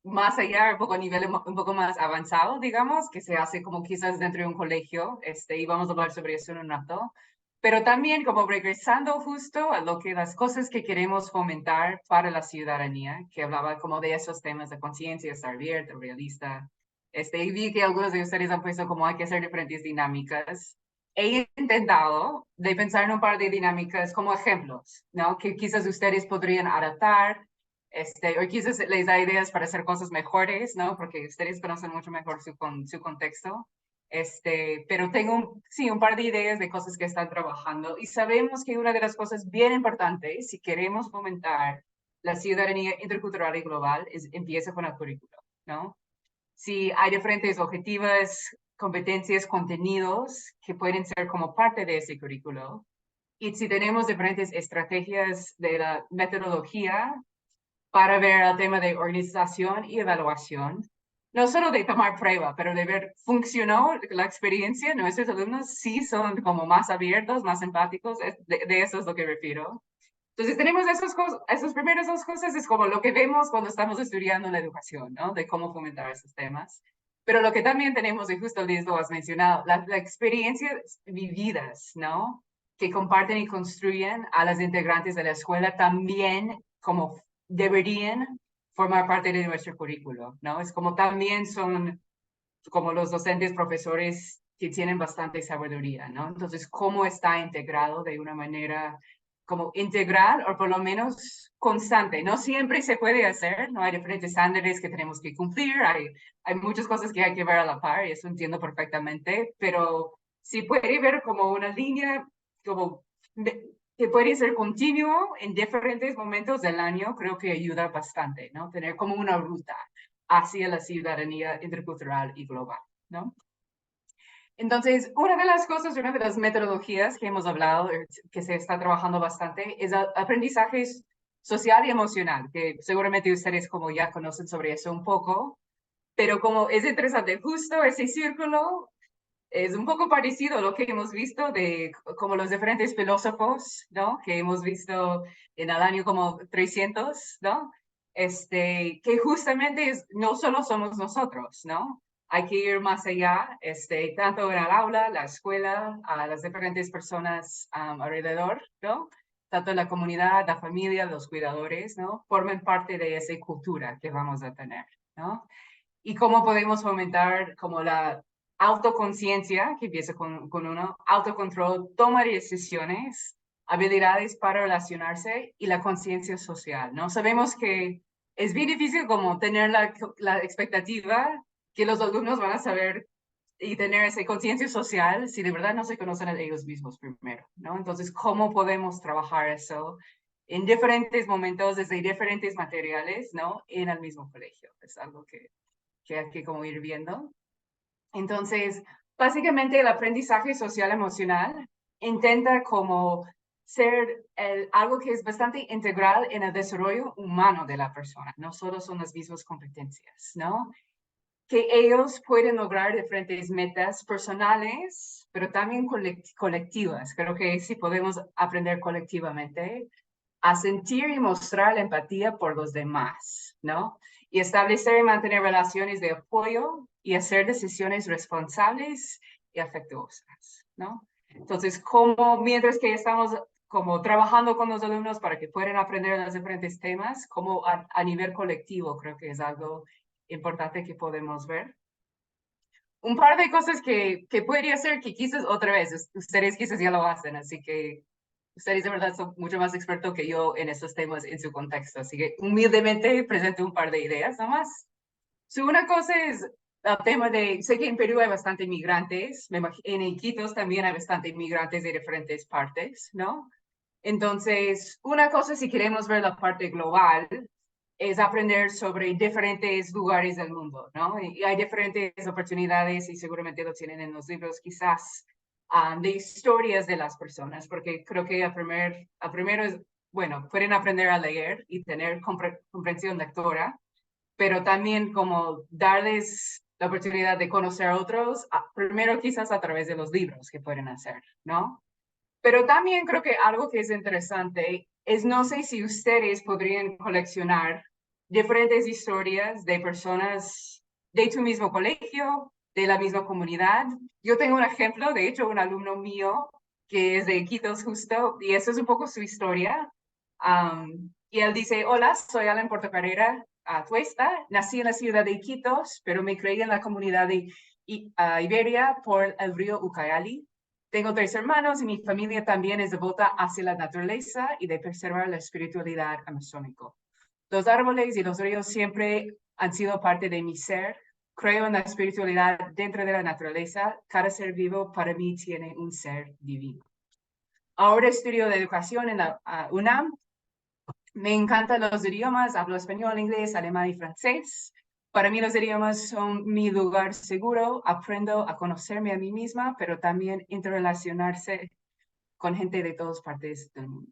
más allá, un poco a nivel un poco más avanzado, digamos, que se hace como quizás dentro de un colegio, y vamos a hablar sobre eso en un rato, pero también como regresando justo a lo que las cosas que queremos fomentar para la ciudadanía, que hablaba como de esos temas de conciencia, estar abierto, realista, y vi que algunos de ustedes han puesto como hay que hacer diferentes dinámicas. He intentado de pensar en un par de dinámicas como ejemplos, ¿no? Que quizás ustedes podrían adaptar o quizás les da ideas para hacer cosas mejores, ¿no? Porque ustedes conocen mucho mejor su contexto. Pero tengo, sí, un par de ideas de cosas que están trabajando y sabemos que una de las cosas bien importantes, si queremos fomentar la ciudadanía intercultural y global, empieza con el currículo, ¿no? Si hay diferentes objetivos, competencias, contenidos que pueden ser como parte de ese currículo, y si tenemos diferentes estrategias de la metodología para ver el tema de organización y evaluación, no solo de tomar prueba, pero de ver, ¿funcionó la experiencia? Nuestros alumnos sí son como más abiertos, más empáticos, de eso es lo que refiero. Entonces tenemos esas primeras dos cosas, es como lo que vemos cuando estamos estudiando la educación, ¿no? De cómo fomentar esos temas. Pero lo que también tenemos, y justo Liz lo has mencionado, las experiencias vividas, ¿no? Que comparten y construyen a las integrantes de la escuela también como deberían formar parte de nuestro currículo, ¿no? Es como también son, como los docentes, profesores, que tienen bastante sabiduría, ¿no? Entonces, ¿cómo está integrado de una manera como integral o por lo menos constante? No siempre se puede hacer, ¿no? Hay diferentes estándares que tenemos que cumplir, hay muchas cosas que hay que ver a la par, y eso entiendo perfectamente, pero si puede ver como una línea como que puede ser continuo en diferentes momentos del año, creo que ayuda bastante, ¿no? Tener como una ruta hacia la ciudadanía intercultural y global, ¿no? Entonces, una de las cosas, una de las metodologías que hemos hablado, que se está trabajando bastante, es aprendizaje social y emocional, que seguramente ustedes como ya conocen sobre eso un poco, pero como es interesante, justo ese círculo es un poco parecido a lo que hemos visto de como los diferentes filósofos, ¿no? Que hemos visto en el año como 300, ¿no? Que justamente no solo somos nosotros, ¿no? Hay que ir más allá, tanto en el aula, la escuela, a las diferentes personas alrededor, ¿no? Tanto la comunidad, la familia, los cuidadores, ¿no? Forman parte de esa cultura que vamos a tener, ¿no? Y cómo podemos fomentar como la autoconciencia, que empieza con uno, autocontrol, toma de decisiones, habilidades para relacionarse y la conciencia social, ¿no? Sabemos que es bien difícil como tener la expectativa que los alumnos van a saber y tener esa conciencia social si de verdad no se conocen a ellos mismos primero, ¿no? Entonces, ¿cómo podemos trabajar eso en diferentes momentos, desde diferentes materiales, ¿no? En el mismo colegio. Es algo que hay que como ir viendo. Entonces, básicamente el aprendizaje social emocional intenta como ser algo que es bastante integral en el desarrollo humano de la persona. No solo son las mismas competencias, ¿no? Que ellos pueden lograr diferentes metas personales, pero también colectivas. Creo que sí podemos aprender colectivamente a sentir y mostrar la empatía por los demás, ¿no? Y establecer y mantener relaciones de apoyo y hacer decisiones responsables y afectuosas, ¿no? Entonces, como mientras que estamos como trabajando con los alumnos para que puedan aprender los diferentes temas, como a nivel colectivo, creo que es algo importante que podemos ver. Un par de cosas que podría ser que quizás otra vez, ustedes quizás ya lo hacen, así que ustedes de verdad son mucho más expertos que yo en estos temas en su contexto, así que humildemente presento un par de ideas nomás. So, una cosa es el tema de, sé que en Perú hay bastante inmigrantes, en Iquitos también hay bastante inmigrantes de diferentes partes, ¿no? Entonces, una cosa si queremos ver la parte global es aprender sobre diferentes lugares del mundo, ¿no? Y hay diferentes oportunidades y seguramente lo tienen en los libros quizás de historias de las personas, porque creo que a primero es, bueno, pueden aprender a leer y tener comprensión lectora, pero también como darles la oportunidad de conocer a otros, primero quizás a través de los libros que pueden hacer, ¿no? Pero también creo que algo que es interesante es, no sé si ustedes podrían coleccionar diferentes historias de personas de tu mismo colegio, de la misma comunidad. Yo tengo un ejemplo, de hecho, un alumno mío que es de Iquitos justo, y eso es un poco su historia. Y él dice, hola, soy Alan Portocarrera Tuesta, nací en la ciudad de Iquitos, pero me creí en la comunidad de Iberia por el río Ucayali. Tengo 3 hermanos y mi familia también es devota hacia la naturaleza y de preservar la espiritualidad amazónica. Los árboles y los ríos siempre han sido parte de mi ser. Creo en la espiritualidad dentro de la naturaleza. Cada ser vivo para mí tiene un ser divino. Ahora estudio de educación en la UNAM. Me encantan los idiomas, hablo español, inglés, alemán y francés. Para mí los idiomas son mi lugar seguro, aprendo a conocerme a mí misma, pero también interrelacionarse con gente de todas partes del mundo.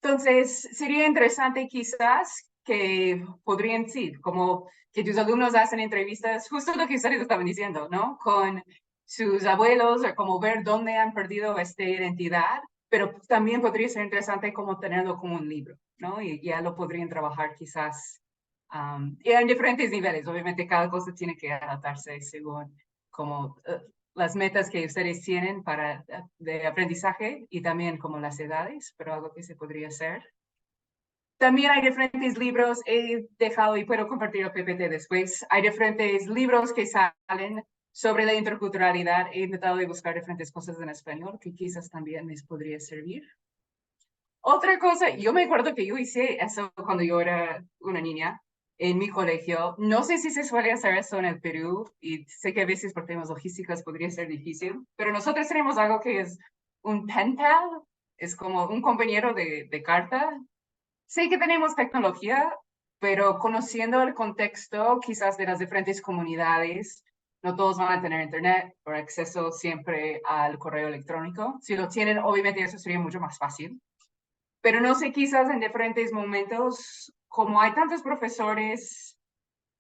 Entonces, sería interesante quizás que podrían, sí, como que tus alumnos hacen entrevistas, justo lo que ustedes estaban diciendo, ¿no? Con sus abuelos, o como ver dónde han perdido esta identidad, pero también podría ser interesante como tenerlo como un libro, ¿no? Y ya lo podrían trabajar quizás y en diferentes niveles. Obviamente cada cosa tiene que adaptarse según como las metas que ustedes tienen para de aprendizaje y también como las edades, pero algo que se podría hacer. También hay diferentes libros, he dejado y puedo compartir el PPT después. Hay diferentes libros que salen Sobre la interculturalidad, he intentado de buscar diferentes cosas en español que quizás también les podría servir. Otra cosa, yo me acuerdo que yo hice eso cuando yo era una niña en mi colegio. No sé si se suele hacer eso en el Perú y sé que a veces por temas logísticos podría ser difícil, pero nosotros tenemos algo que es un pen pal, es como un compañero de carta. Sé que tenemos tecnología, pero conociendo el contexto quizás de las diferentes comunidades, no todos van a tener internet o acceso siempre al correo electrónico. Si lo tienen, obviamente eso sería mucho más fácil. Pero no sé, quizás en diferentes momentos, como hay tantos profesores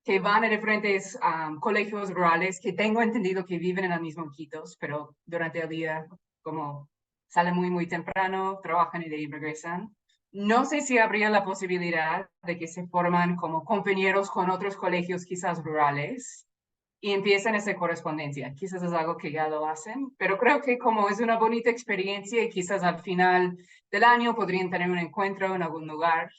que van a diferentes colegios rurales, que tengo entendido que viven en el mismo Quitos, pero durante el día, como salen muy, muy temprano, trabajan y de ahí regresan. No sé si habría la posibilidad de que se forman como compañeros con otros colegios quizás rurales y empiezan esa correspondencia. Quizás es algo que ya lo hacen, pero creo que como es una bonita experiencia y quizás al final del año podrían tener un encuentro en algún lugar,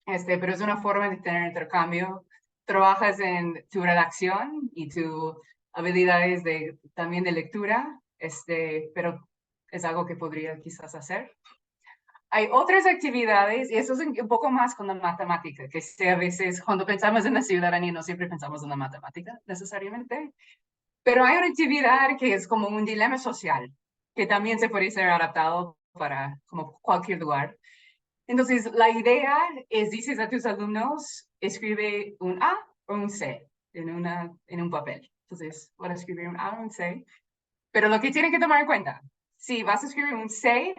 pero es una forma de tener intercambio. Trabajas en tu redacción y tus habilidades también de lectura, pero es algo que podría quizás hacer. Hay otras actividades, y eso es un poco más con la matemática, que sé a veces cuando pensamos en la ciudadanía no siempre pensamos en la matemática necesariamente, pero hay una actividad que es como un dilema social, que también se puede ser adaptado para como cualquier lugar. Entonces, la idea es, dices a tus alumnos, escribe un A o un C en un papel. Entonces, van a escribir un A o un C, pero lo que tienen que tomar en cuenta, si vas a escribir un C,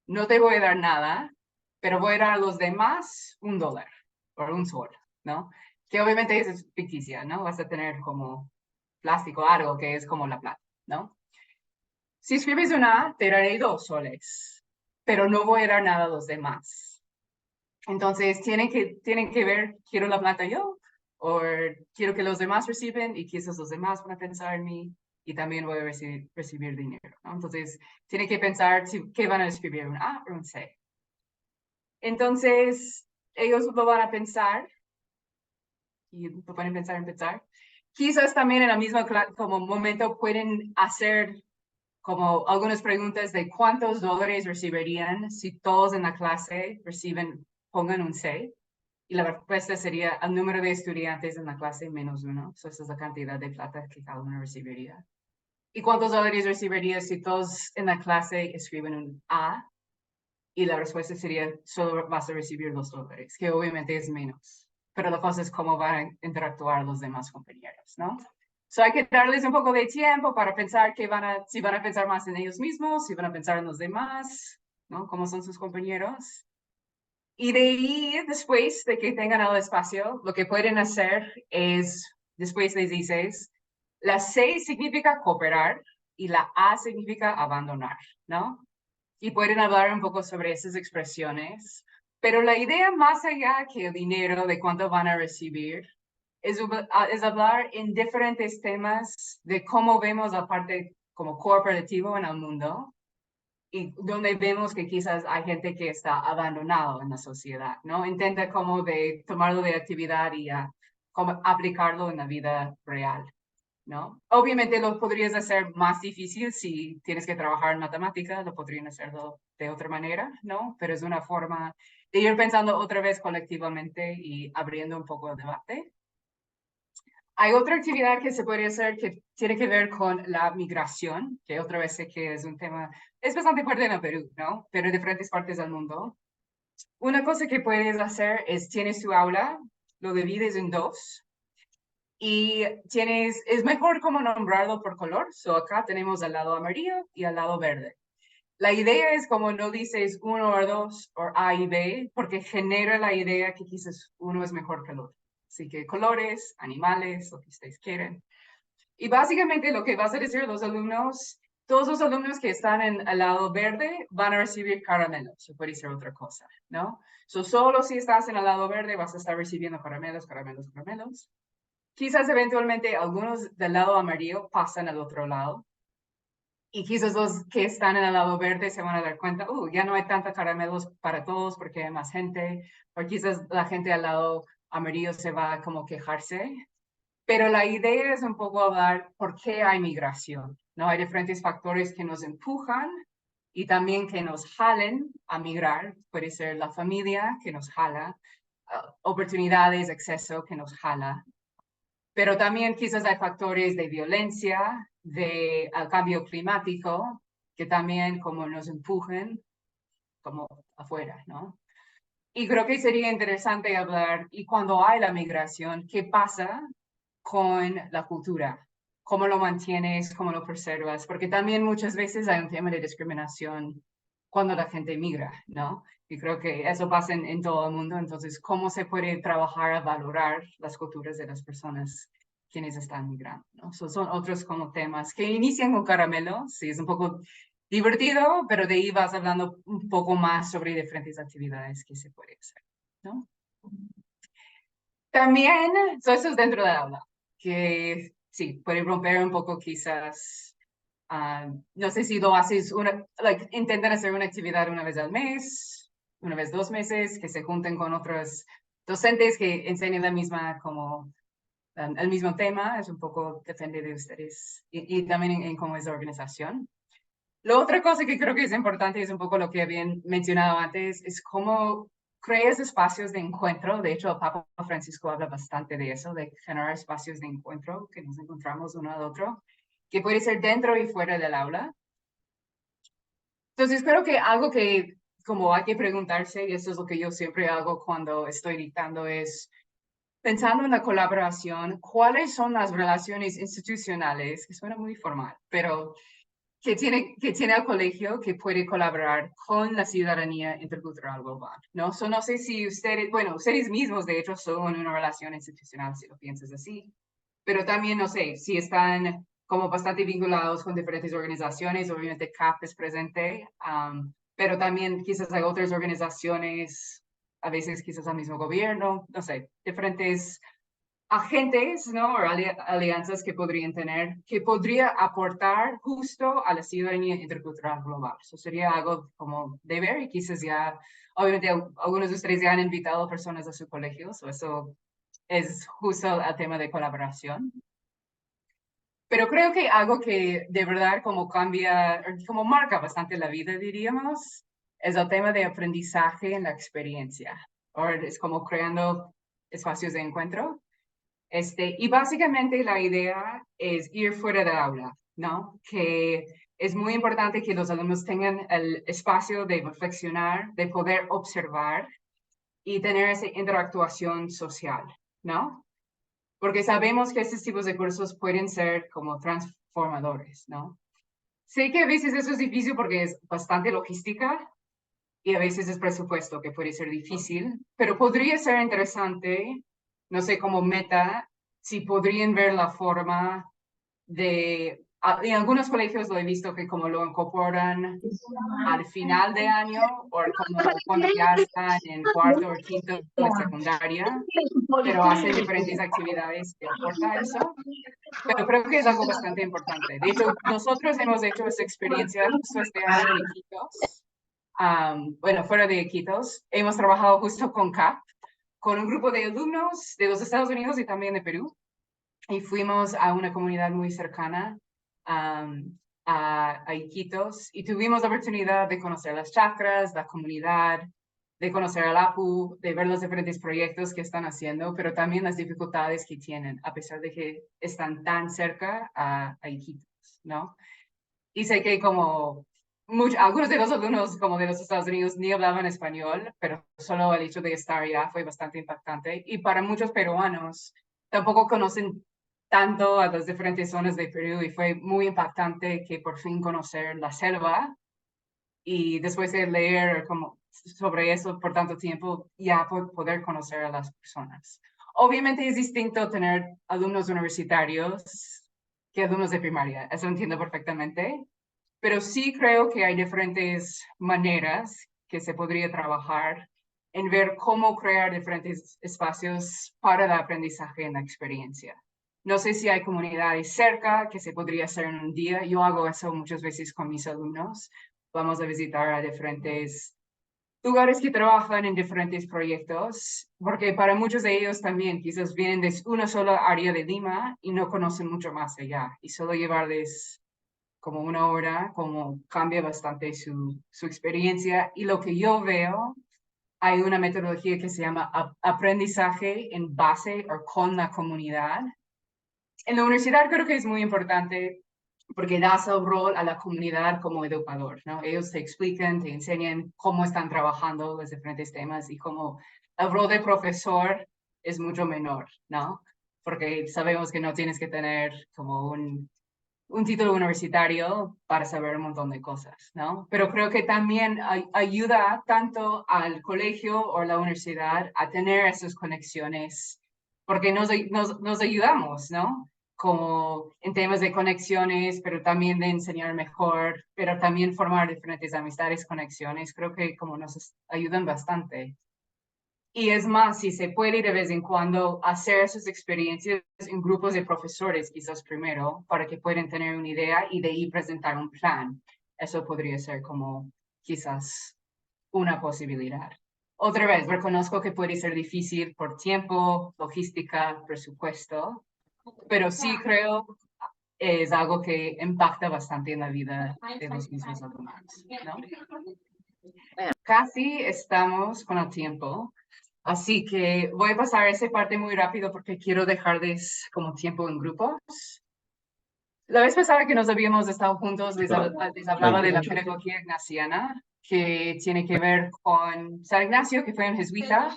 no te voy a dar nada, pero voy a dar a los demás $1 o un sol, ¿no? Que obviamente es ficticia, ¿no? Vas a tener como plástico, algo que es como la plata, ¿no? Si escribes una, te daré $2, pero no voy a dar nada a los demás. Entonces, tienen que ver, quiero la plata yo, o quiero que los demás reciben y quizás los demás van a pensar en mí y también voy a recibir dinero, ¿no? Entonces, tienen que pensar qué van a escribir, un A o un C. Entonces, ellos lo van a pensar y lo van a pensar. Quizás también en la misma como momento pueden hacer como algunas preguntas de cuántos dólares recibirían si todos en la clase pongan un C. Y la respuesta sería el número de estudiantes en la clase menos uno. Esa es la cantidad de plata que cada uno recibiría. ¿Y cuántos dólares recibiría si todos en la clase escriben un A? Y la respuesta sería, solo vas a recibir $2, que obviamente es menos. Pero la cosa es cómo van a interactuar los demás compañeros, ¿no? So hay que darles un poco de tiempo para pensar si van a pensar más en ellos mismos, si van a pensar en los demás, ¿no? Cómo son sus compañeros. Y de ahí, después de que tengan el espacio, lo que pueden hacer es, después les dices, la C significa cooperar y la A significa abandonar, ¿no? Y pueden hablar un poco sobre esas expresiones, pero la idea más allá que el dinero, de cuánto van a recibir, es hablar en diferentes temas de cómo vemos la parte como corporativo en el mundo y donde vemos que quizás hay gente que está abandonado en la sociedad, ¿no? Intenta como de tomarlo de actividad y como aplicarlo en la vida real, ¿no? Obviamente lo podrías hacer más difícil si tienes que trabajar en matemática, lo podrían hacerlo de otra manera, ¿no? Pero es una forma de ir pensando otra vez colectivamente y abriendo un poco el debate. Hay otra actividad que se podría hacer que tiene que ver con la migración, que otra vez sé que es un tema, es bastante fuerte en el Perú, ¿no? Pero en diferentes partes del mundo. Una cosa que puedes hacer es, tienes tu aula, lo divides en dos, y es mejor como nombrarlo por color. So acá tenemos al lado amarillo y al lado verde. La idea es como no dices uno o dos o A y B, porque genera la idea que quizás uno es mejor que el otro. Así que colores, animales, lo que ustedes quieren. Y básicamente lo que vas a decir a los alumnos, todos los alumnos que están en el lado verde van a recibir caramelos, o puede ser otra cosa, ¿no? Solo si estás en el lado verde vas a estar recibiendo caramelos, caramelos, caramelos. Quizás eventualmente algunos del lado amarillo pasan al otro lado. Y quizás los que están en el lado verde se van a dar cuenta, ya no hay tanta caramelos para todos porque hay más gente. O quizás la gente al lado amarillo se va a como quejarse. Pero la idea es un poco hablar por qué hay migración, ¿no? Hay diferentes factores que nos empujan y también que nos jalen a migrar. Puede ser la familia que nos jala, oportunidades, exceso que nos jala. Pero también quizás hay factores de violencia, de cambio climático, que también como nos empujen como afuera, ¿no? Y creo que sería interesante hablar, y cuando hay la migración, ¿qué pasa con la cultura? ¿Cómo lo mantienes? ¿Cómo lo preservas? Porque también muchas veces hay un tema de discriminación cuando la gente migra, ¿no? Y creo que eso pasa en todo el mundo. Entonces, ¿cómo se puede trabajar a valorar las culturas de las personas quienes están migrando, ¿no? Son otros como temas que inician con caramelo, sí, es un poco divertido, pero de ahí vas hablando un poco más sobre diferentes actividades que se puede hacer, ¿no? También, eso es dentro del aula, que sí, puede romper un poco quizás, no sé si lo haces, intentan hacer una actividad una vez al mes, una vez 2 meses, que se junten con otros docentes que enseñen la misma como el mismo tema, es un poco depende de ustedes y también en cómo es la organización. La otra cosa que creo que es importante es un poco lo que habían mencionado antes, es cómo creas espacios de encuentro. De hecho, el Papa Francisco habla bastante de eso, de generar espacios de encuentro, que nos encontramos uno al otro, que puede ser dentro y fuera del aula. Entonces, creo que algo que como hay que preguntarse, y eso es lo que yo siempre hago cuando estoy dictando, es pensando en la colaboración, ¿cuáles son las relaciones institucionales? Que suena muy formal, pero que tiene el colegio que puede colaborar con la ciudadanía intercultural global, ¿no? No sé si ustedes, bueno, ustedes mismos de hecho son una relación institucional, si lo piensas así, pero también, no sé, si están como bastante vinculados con diferentes organizaciones, obviamente CAP es presente, pero también quizás hay otras organizaciones, a veces quizás al mismo gobierno, no sé, diferentes agentes, ¿no? O alianzas que podrían tener, que podría aportar justo a la ciudadanía intercultural global. Eso sería algo como de ver y quizás ya, obviamente algunos de ustedes ya han invitado personas a su colegio, eso es justo el tema de colaboración. Pero creo que algo que de verdad como cambia, como marca bastante la vida, diríamos, es el tema de aprendizaje en la experiencia. O es como creando espacios de encuentro. Y básicamente la idea es ir fuera del aula, ¿no? Que es muy importante que los alumnos tengan el espacio de reflexionar, de poder observar y tener esa interactuación social, ¿no? Porque sabemos que estos tipos de cursos pueden ser como transformadores, ¿no? Sé que a veces eso es difícil porque es bastante logística y a veces es presupuesto que puede ser difícil, pero podría ser interesante, no sé, como meta, si podrían ver la forma de, en algunos colegios lo he visto que como lo incorporan al final de año o como cuando ya están en cuarto o quinto de secundaria, pero hacen diferentes actividades que aporta eso. Pero creo que es algo bastante importante. De hecho, nosotros hemos hecho esta experiencia justo este año en Iquitos. Bueno, fuera de Iquitos, hemos trabajado justo con CAP, con un grupo de alumnos de los Estados Unidos y también de Perú, y fuimos a una comunidad muy cercana a Iquitos y tuvimos la oportunidad de conocer las chacras, la comunidad, de conocer al APU, de ver los diferentes proyectos que están haciendo, pero también las dificultades que tienen, a pesar de que están tan cerca a Iquitos, ¿no? Y sé que como algunos de los alumnos como de los Estados Unidos ni hablaban español, pero solo el hecho de estar allá fue bastante impactante. Y para muchos peruanos tampoco conocen tanto a las diferentes zonas de Perú y fue muy impactante que por fin conocer la selva y después de leer como sobre eso por tanto tiempo, ya poder conocer a las personas. Obviamente es distinto tener alumnos universitarios que alumnos de primaria, eso entiendo perfectamente, pero sí creo que hay diferentes maneras que se podría trabajar en ver cómo crear diferentes espacios para el aprendizaje en la experiencia. No sé si hay comunidades cerca que se podría hacer en un día. Yo hago eso muchas veces con mis alumnos. Vamos a visitar a diferentes lugares que trabajan en diferentes proyectos, porque para muchos de ellos también quizás vienen de una sola área de Lima y no conocen mucho más allá, y solo llevarles como una hora, como cambia bastante su experiencia. Y lo que yo veo, hay una metodología que se llama aprendizaje en base o con la comunidad. En la universidad creo que es muy importante porque das el rol a la comunidad como educador, ¿no? Ellos te explican, te enseñan cómo están trabajando los diferentes temas y cómo el rol de profesor es mucho menor, ¿no? Porque sabemos que no tienes que tener como un título universitario para saber un montón de cosas, ¿no? Pero creo que también ayuda tanto al colegio o la universidad a tener esas conexiones, porque nos ayudamos, ¿no? Como en temas de conexiones, pero también de enseñar mejor, pero también formar diferentes amistades, conexiones, creo que como nos ayudan bastante. Y es más, si se puede de vez en cuando hacer esas experiencias en grupos de profesores, quizás primero, para que puedan tener una idea y de ahí presentar un plan. Eso podría ser como quizás una posibilidad. Otra vez, reconozco que puede ser difícil por tiempo, logística, presupuesto, pero sí creo es algo que impacta bastante en la vida de los mismos alumnos, ¿no? Casi estamos con el tiempo. Así que voy a pasar esa parte muy rápido porque quiero dejarles como tiempo en grupos. La vez pasada que nos habíamos estado juntos, les hablaba de la pedagogía ignaciana, que tiene que ver con San Ignacio, que fue un jesuita,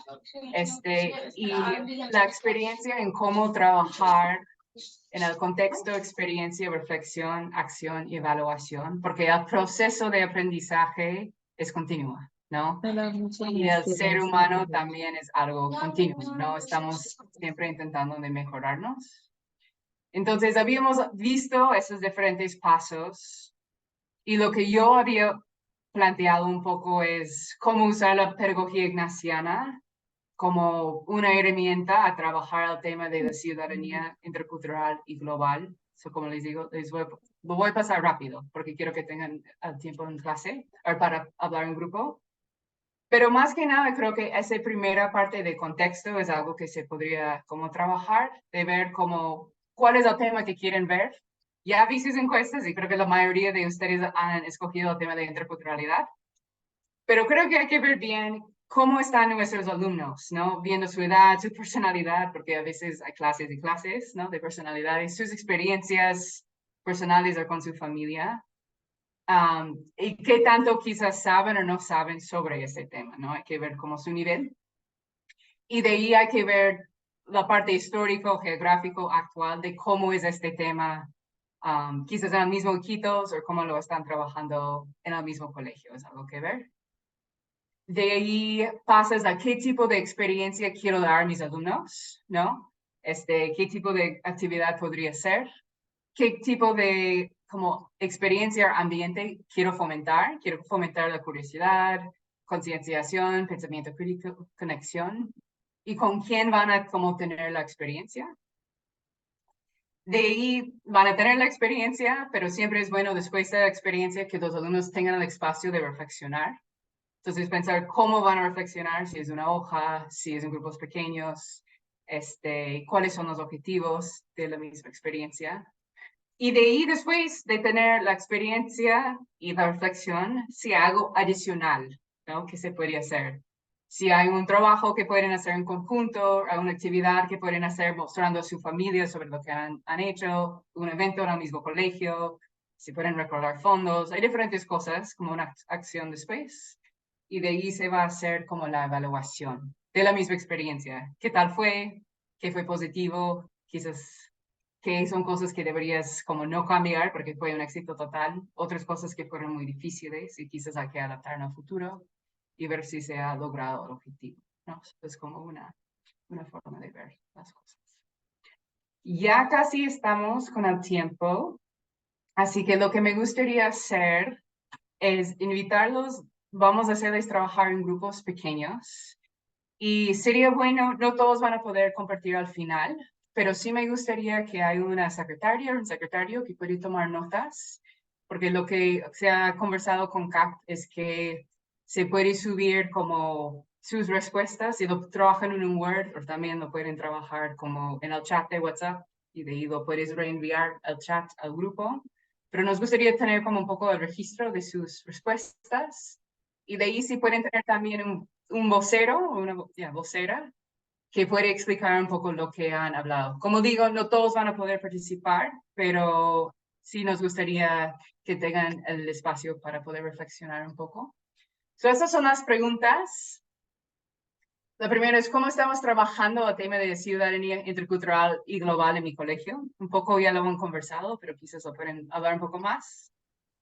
y la experiencia en cómo trabajar en el contexto, experiencia, reflexión, acción y evaluación, porque el proceso de aprendizaje es continuo, ¿no? Y el ser humano también es algo continuo, ¿no? Estamos siempre intentando de mejorarnos. Entonces, habíamos visto esos diferentes pasos y lo que yo había planteado un poco es cómo usar la pedagogía ignaciana como una herramienta a trabajar el tema de la ciudadanía intercultural y global. So, como les digo, lo voy a pasar rápido porque quiero que tengan el tiempo en clase o para hablar en grupo. Pero más que nada, creo que esa primera parte de contexto es algo que se podría como trabajar, de ver como cuál es el tema que quieren ver. Ya vi sus encuestas y creo que la mayoría de ustedes han escogido el tema de interculturalidad, pero creo que hay que ver bien cómo están nuestros alumnos, ¿no? Viendo su edad, su personalidad, porque a veces hay clases y clases, ¿no? De personalidades, sus experiencias personales o con su familia. Y qué tanto quizás saben o no saben sobre ese tema, ¿no? Hay que ver cómo su nivel. Y de ahí hay que ver la parte histórico, geográfico, actual de cómo es este tema, quizás en el mismo Iquitos o cómo lo están trabajando en el mismo colegio, es algo que ver. De ahí pasas a qué tipo de experiencia quiero dar a mis alumnos, ¿no? Qué tipo de actividad podría ser, qué tipo de como experiencia ambiente quiero fomentar la curiosidad, concienciación, pensamiento crítico, conexión, y con quién van a como tener la experiencia. De ahí van a tener la experiencia, pero siempre es bueno después de la experiencia que los alumnos tengan el espacio de reflexionar. Entonces pensar cómo van a reflexionar, si es una hoja, si es en grupos pequeños, cuáles son los objetivos de la misma experiencia. Y de ahí después de tener la experiencia y la reflexión, si hay algo adicional, ¿no? Que se puede hacer. Si hay un trabajo que pueden hacer en conjunto, hay una actividad que pueden hacer mostrando a su familia sobre lo que han hecho, un evento en el mismo colegio, si pueden recordar fondos, hay diferentes cosas como una acción después. Y de ahí se va a hacer como la evaluación de la misma experiencia. ¿Qué tal fue? ¿Qué fue positivo? Quizás que son cosas que deberías como no cambiar porque fue un éxito total, otras cosas que fueron muy difíciles y quizás hay que adaptar en el futuro y ver si se ha logrado el objetivo, ¿no? Es como una forma de ver las cosas. Ya casi estamos con el tiempo, así que lo que me gustaría hacer es invitarlos, vamos a hacerles trabajar en grupos pequeños y sería bueno, no todos van a poder compartir al final, pero sí me gustaría que haya una secretaria o un secretario que pueda tomar notas, porque lo que se ha conversado con CAP es que se puede subir como sus respuestas, si lo trabajan en un Word, o también lo pueden trabajar como en el chat de WhatsApp, y de ahí lo puedes reenviar al chat, al grupo. Pero nos gustaría tener como un poco el registro de sus respuestas, y de ahí sí pueden tener también un vocero o una vocera que puede explicar un poco lo que han hablado. Como digo, no todos van a poder participar, pero sí nos gustaría que tengan el espacio para poder reflexionar un poco. Estas son las preguntas. La primera es, ¿cómo estamos trabajando el tema de ciudadanía intercultural y global en mi colegio? Un poco ya lo han conversado, pero quizás lo pueden hablar un poco más.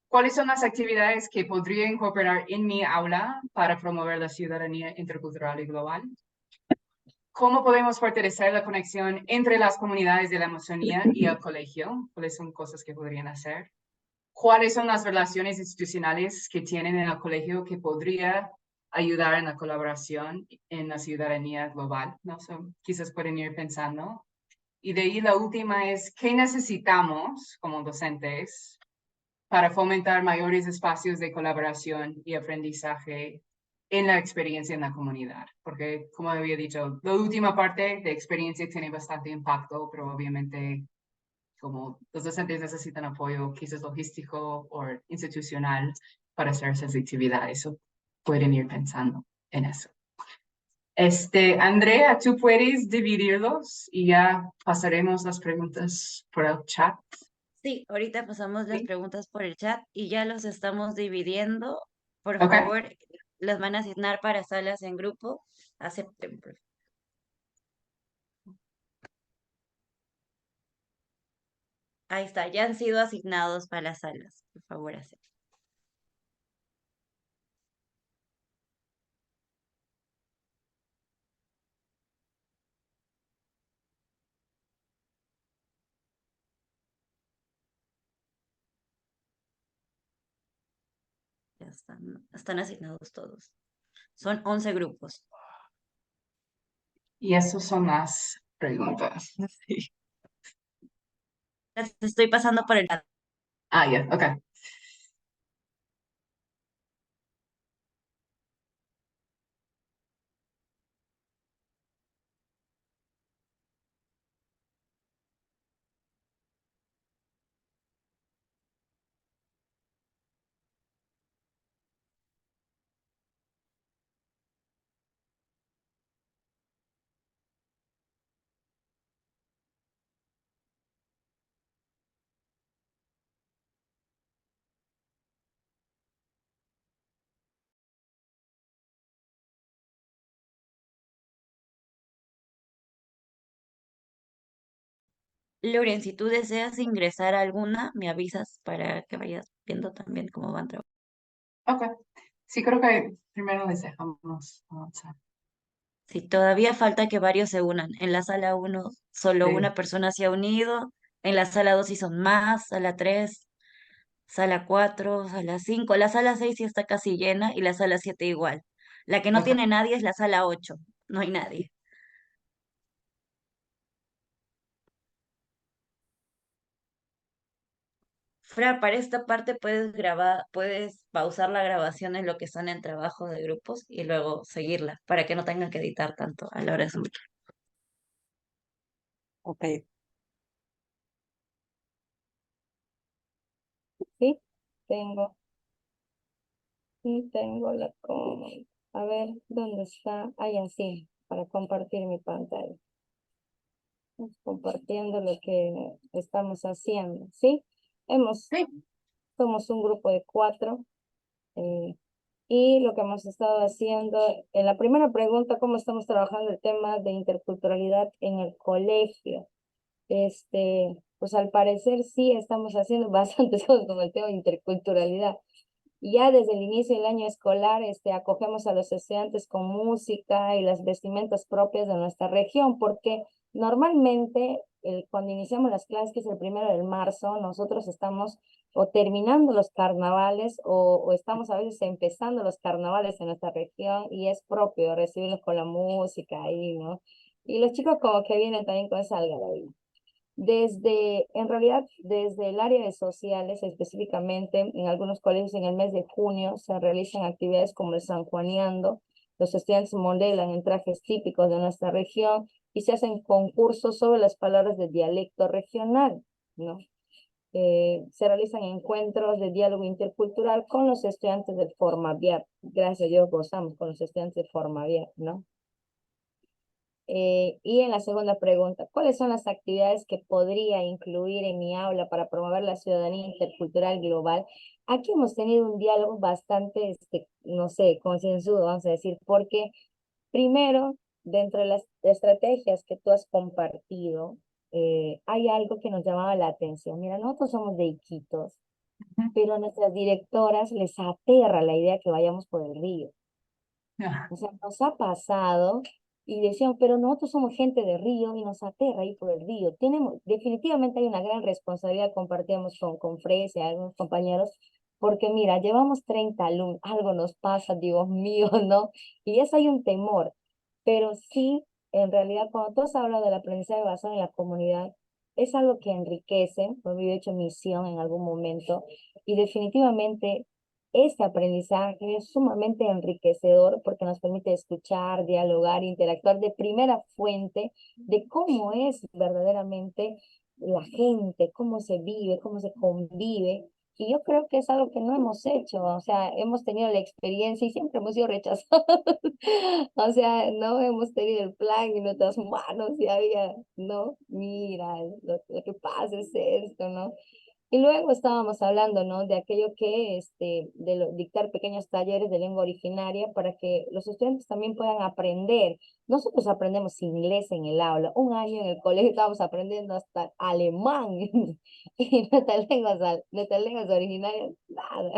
¿Cuáles son las actividades que podría incorporar en mi aula para promover la ciudadanía intercultural y global? ¿Cómo podemos fortalecer la conexión entre las comunidades de la Amazonía y el colegio? ¿Cuáles son cosas que podrían hacer? ¿Cuáles son las relaciones institucionales que tienen en el colegio que podría ayudar en la colaboración en la ciudadanía global? ¿No? Quizás pueden ir pensando. Y de ahí la última es, ¿qué necesitamos como docentes para fomentar mayores espacios de colaboración y aprendizaje en la experiencia en la comunidad? Porque, como había dicho, la última parte de experiencia tiene bastante impacto, pero obviamente como los docentes necesitan apoyo quizás logístico o institucional para hacer esas actividades. So, pueden ir pensando en eso. Andrea, tú puedes dividirlos y ya pasaremos las preguntas por el chat.
Sí, ahorita pasamos las
¿Sí?
preguntas por el chat y ya los estamos dividiendo. Por
Ok.
favor, las van a asignar para salas en grupo. Acepten, por favor. Ahí está, ya han sido asignados para las salas. Por favor, acepten. Ya están asignados todos. Son 11 grupos.
Y esas son las preguntas. Sí.
Las estoy pasando por el chat.
Ah, ya, ok.
Loren, si tú deseas ingresar a alguna, me avisas para que vayas viendo también cómo van trabajando.
Ok. Sí, creo que primero les dejamos avanzar.
Si todavía falta que varios se unan. En la sala 1 solo
Sí,
una persona se ha unido. En la sala 2 sí son más. Sala 3, sala 4, sala 5. La sala 6 sí está casi llena y la sala 7 igual. La que no
ok.
tiene nadie es la sala 8. No hay nadie. Fra, para esta parte puedes grabar, puedes pausar la grabación en lo que están en trabajo de grupos y luego seguirla para que no tengan que editar tanto a la hora de subir.
Ok. Sí, tengo, sí, tengo la a ver, ¿dónde está? Ahí así, para compartir mi pantalla. Compartiendo lo que estamos haciendo, ¿sí?
Sí.
Somos un grupo de 4, y lo que hemos estado haciendo, en la primera pregunta, ¿cómo estamos trabajando el tema de interculturalidad en el colegio? Pues al parecer sí estamos haciendo bastantes cosas con el tema de interculturalidad. Ya desde el inicio del año escolar, acogemos a los estudiantes con música y las vestimentas propias de nuestra región, porque normalmente cuando iniciamos las clases, que es el 1 de marzo, nosotros estamos o terminando los carnavales o estamos a veces empezando los carnavales en nuestra región y es propio recibirlos con la música ahí, ¿no? Y los chicos como que vienen también con esa algarabía. En realidad, desde el área de sociales, específicamente en algunos colegios en el mes de junio se realizan actividades como el sanjuaneando. Los estudiantes modelan en trajes típicos de nuestra región y se hacen concursos sobre las palabras de dialecto regional, ¿no? Se realizan encuentros de diálogo intercultural con los estudiantes del Formaviar. Gracias a Dios gozamos con los estudiantes del Formaviar, ¿no? Y en la segunda pregunta, ¿cuáles son las actividades que podría incluir en mi aula para promover la ciudadanía intercultural global? Aquí hemos tenido un diálogo bastante, no sé, concienzudo, vamos a decir, porque primero, dentro de las estrategias que tú has compartido, hay algo que nos llamaba la atención. Mira, nosotros somos de Iquitos, pero a nuestras directoras les aterra la idea que vayamos por el río.
Ah,
O sea, nos ha pasado y decían, pero nosotros somos gente de río y nos aterra ir por el río. Definitivamente hay una gran responsabilidad, compartíamos con Fresia, algunos compañeros, porque mira, llevamos 30 alumnos, algo nos pasa, Dios mío, ¿no? Y eso hay un temor, pero sí, en realidad, cuando tú has hablado del aprendizaje basado en la comunidad, es algo que enriquece, porque yo he hecho misión en algún momento, y definitivamente este aprendizaje es sumamente enriquecedor porque nos permite escuchar, dialogar, interactuar de primera fuente de cómo es verdaderamente la gente, cómo se vive, cómo se convive. Y yo creo que es algo que no hemos hecho, o sea, hemos tenido la experiencia y siempre hemos sido rechazados. O sea, no hemos tenido el plan y nuestras manos y había, no, mira, lo que pasa es esto, ¿no? Y luego estábamos hablando, ¿no? De aquello que, dictar pequeños talleres de lengua originaria para que los estudiantes también puedan aprender. Nosotros aprendemos inglés en el aula. Un año en el colegio estábamos aprendiendo hasta alemán. Y nuestras lenguas originarias, nada.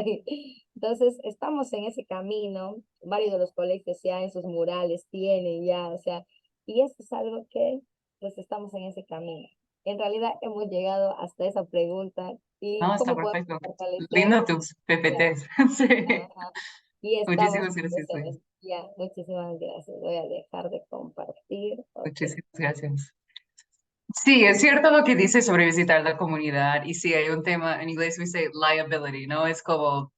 Entonces, estamos en ese camino. Varios de los colegios ya en sus murales tienen ya, o sea, y eso es algo que, pues, estamos en ese camino. En realidad hemos llegado hasta esa pregunta y
no, está
cómo podemos
perfecto.
fortalecer.
Lindo tus
Ya,
PPTs. Sí.
ajá. Y estamos
Muchísimas gracias.
pues, en ya. Muchísimas gracias. Voy a dejar de compartir. Ok.
Muchísimas gracias. Sí, es cierto lo que dice sobre visitar la comunidad y sí, hay un tema, en inglés dice liability, ¿no? Es como,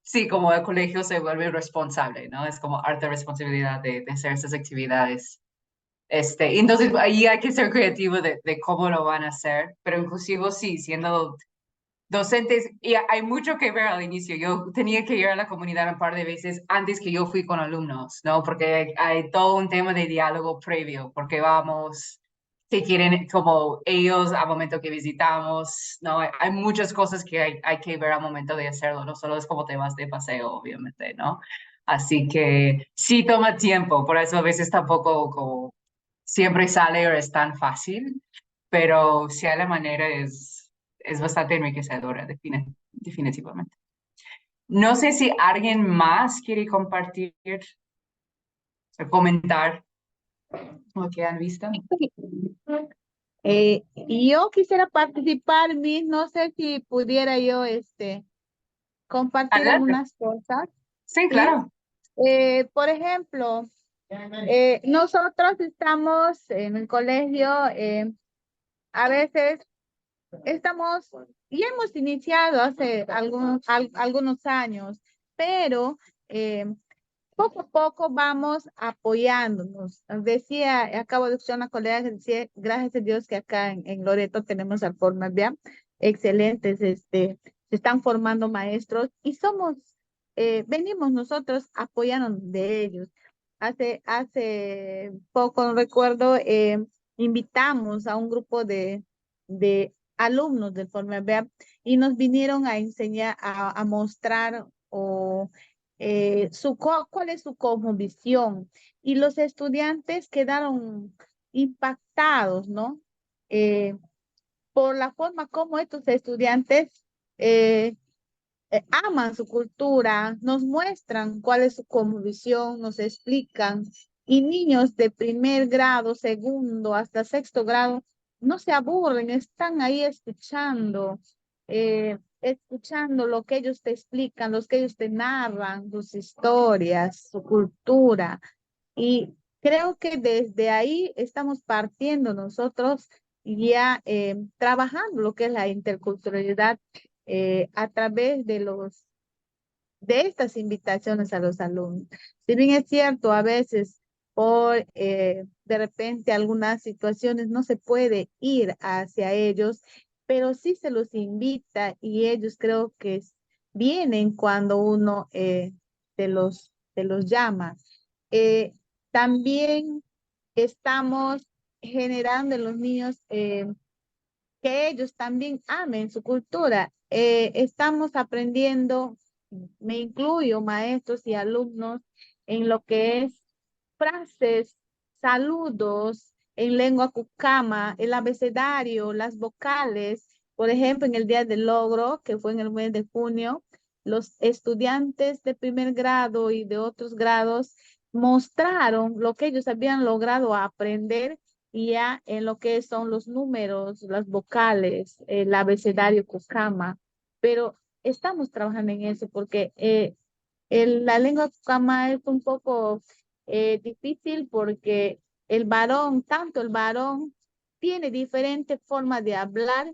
sí, como el colegio se vuelve responsable, ¿no? Es como harta responsabilidad de hacer estas actividades. Entonces ahí hay que ser creativo de cómo lo van a hacer, pero inclusive sí, siendo docentes, y hay mucho que ver al inicio. Yo tenía que ir a la comunidad un par de veces antes que yo fui con alumnos, ¿no? Porque hay todo un tema de diálogo previo, porque vamos, si quieren, como ellos al momento que visitamos, ¿no? Hay muchas cosas que hay que ver al momento de hacerlo, no solo es como te vas de paseo, obviamente, ¿no? Así que sí toma tiempo, por eso a veces tampoco como siempre sale o es tan fácil, pero si hay la manera es bastante enriquecedora, definitivamente. No sé si alguien más quiere compartir o comentar lo que han visto.
Yo quisiera participar, Miss, no sé si pudiera yo compartir
Adelante.
algunas cosas,
Sí,
¿sí?
claro.
Por ejemplo, nosotros estamos en el colegio, a veces estamos, y hemos iniciado hace algunos años, pero poco a poco vamos apoyándonos. Decía, acabo de escuchar una colega que decía, gracias a Dios que acá en Loreto tenemos al Formaviar excelentes, se están formando maestros y venimos nosotros apoyándonos de ellos. Hace poco, no recuerdo, invitamos a un grupo de alumnos del Formaviar y nos vinieron a enseñar, a mostrar o cuál es su cosmovisión. Y los estudiantes quedaron impactados, ¿no? Por la forma como estos estudiantes eh, aman su cultura, nos muestran cuál es su cosmovisión, nos explican. Y niños de primer grado, segundo, hasta sexto grado, no se aburren, están ahí escuchando lo que ellos te explican, lo que ellos te narran, sus historias, su cultura. Y creo que desde ahí estamos partiendo nosotros ya trabajando lo que es la interculturalidad a través de estas invitaciones a los alumnos. Si bien es cierto, a veces por de repente algunas situaciones no se puede ir hacia ellos, pero sí se los invita y ellos creo que vienen cuando uno te los llama. También estamos generando en los niños que ellos también amen su cultura. Estamos aprendiendo, me incluyo, maestros y alumnos, en lo que es frases, saludos en lengua cucama, el abecedario, las vocales. Por ejemplo, en el Día del Logro, que fue en el mes de junio, los estudiantes de primer grado y de otros grados mostraron lo que ellos habían logrado aprender ya en lo que son los números, las vocales, el abecedario cucama, pero estamos trabajando en eso porque la lengua cucama es un poco difícil porque el varón, tanto el varón, tiene diferente forma de hablar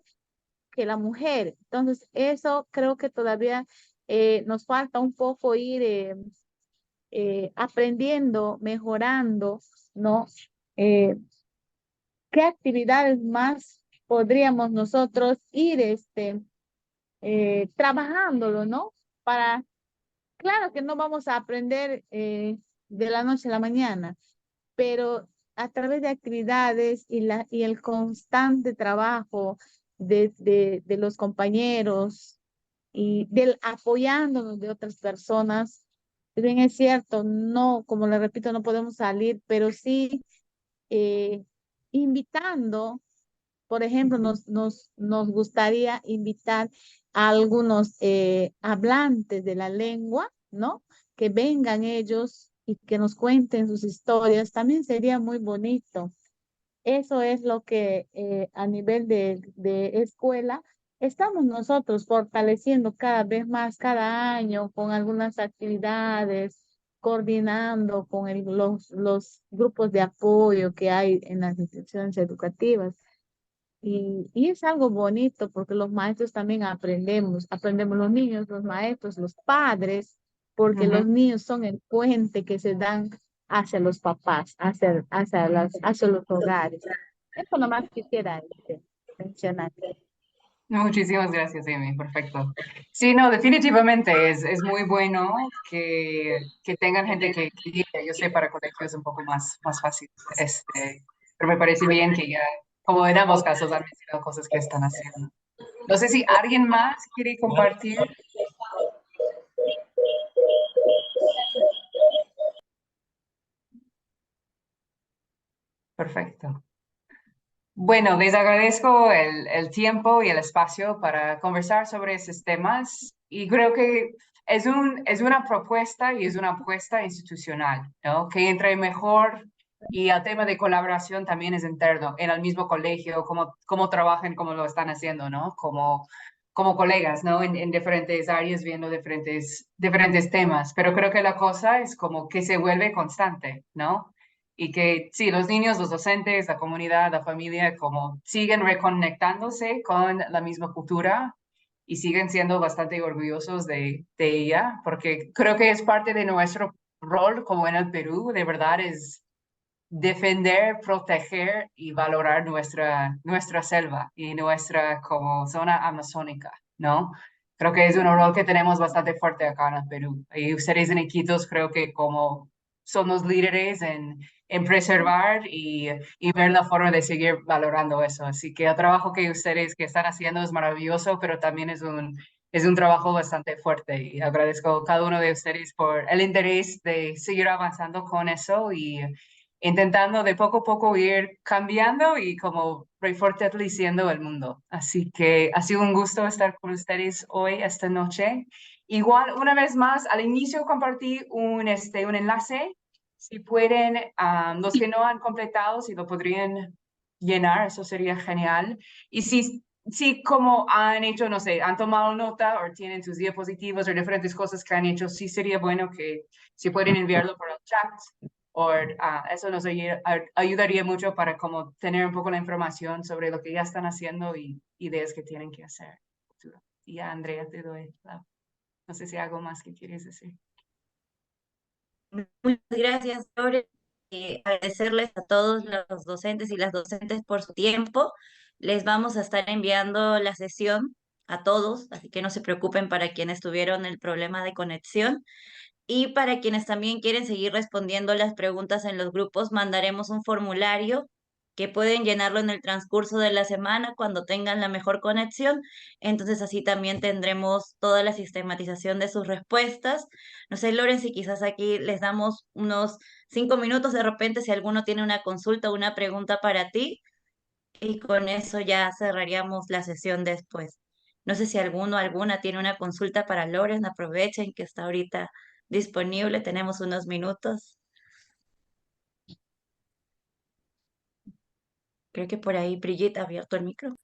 que la mujer. Entonces, eso creo que todavía nos falta un poco ir aprendiendo, mejorando, ¿no? Eh, ¿Qué actividades más podríamos nosotros ir trabajándolo, ¿no? Para, claro que no vamos a aprender de la noche a la mañana, pero a través de actividades y el constante trabajo de los compañeros y del apoyándonos de otras personas, si bien es cierto, no, como le repito, no podemos salir, pero sí eh, invitando. Por ejemplo, nos gustaría invitar a algunos hablantes de la lengua, ¿no? Que vengan ellos y que nos cuenten sus historias. También sería muy bonito. Eso es lo que a nivel de escuela estamos nosotros fortaleciendo cada vez más, cada año, con algunas actividades, coordinando con los grupos de apoyo que hay en las instituciones educativas. Y es algo bonito porque los maestros también aprendemos los niños, los maestros, los padres, porque
Ujú.
los niños son el puente que se dan hacia los papás, hacia los hogares. Eso nomás quisiera mencionar.
Muchísimas gracias, Amy. Perfecto. Sí, no, definitivamente es muy bueno que tengan gente que guíe. Yo sé, para colegios es un poco más fácil. Pero me parece bien que ya, como en ambos casos, han mencionado cosas que están haciendo. No sé si alguien más quiere compartir. Perfecto. Bueno, les agradezco el tiempo y el espacio para conversar sobre esos temas y creo que es una propuesta y es una apuesta institucional, ¿no? Que entre mejor y el tema de colaboración también es interno, en el mismo colegio, cómo trabajan, cómo lo están haciendo, ¿no? Como colegas, ¿no? En diferentes áreas, viendo diferentes temas, pero creo que la cosa es como que se vuelve constante, ¿no? Y que sí, los niños, los docentes, la comunidad, la familia, como siguen reconectándose con la misma cultura y siguen siendo bastante orgullosos de ella, porque creo que es parte de nuestro rol como en el Perú, de verdad, es defender, proteger y valorar nuestra selva y nuestra como zona amazónica, ¿no? Creo que es un rol que tenemos bastante fuerte acá en el Perú. Y ustedes en Iquitos creo que como son los líderes en preservar y ver la forma de seguir valorando eso. Así que el trabajo que ustedes que están haciendo es maravilloso, pero también es un trabajo bastante fuerte y agradezco a cada uno de ustedes por el interés de seguir avanzando con eso y intentando de poco a poco ir cambiando y como refortaleciendo el mundo. Así que ha sido un gusto estar con ustedes hoy, esta noche. Igual, una vez más, al inicio compartí un enlace. Si pueden, los que no han completado, si lo podrían llenar, eso sería genial. Y si como han hecho, no sé, han tomado nota o tienen sus diapositivas o diferentes cosas que han hecho, sí sería bueno que si pueden enviarlo por el chat Eso nos ayudaría mucho para como tener un poco la información sobre lo que ya están haciendo y ideas que tienen que hacer. Y ya, Andrea, te doy no sé si hay algo más que quieres decir.
Muchas gracias, Lore. Agradecerles a todos los docentes y las docentes por su tiempo. Les vamos a estar enviando la sesión a todos, así que no se preocupen para quienes tuvieron el problema de conexión. Y para quienes también quieren seguir respondiendo las preguntas en los grupos, mandaremos un formulario que pueden llenarlo en el transcurso de la semana cuando tengan la mejor conexión. Entonces así también tendremos toda la sistematización de sus respuestas. No sé, Loren, si quizás aquí les damos unos 5 minutos de repente si alguno tiene una consulta o una pregunta para ti y con eso ya cerraríamos la sesión después. No sé si alguno o alguna tiene una consulta para Loren, aprovechen que está ahorita disponible, tenemos unos minutos. Creo que por ahí Brigitte ha abierto el micro.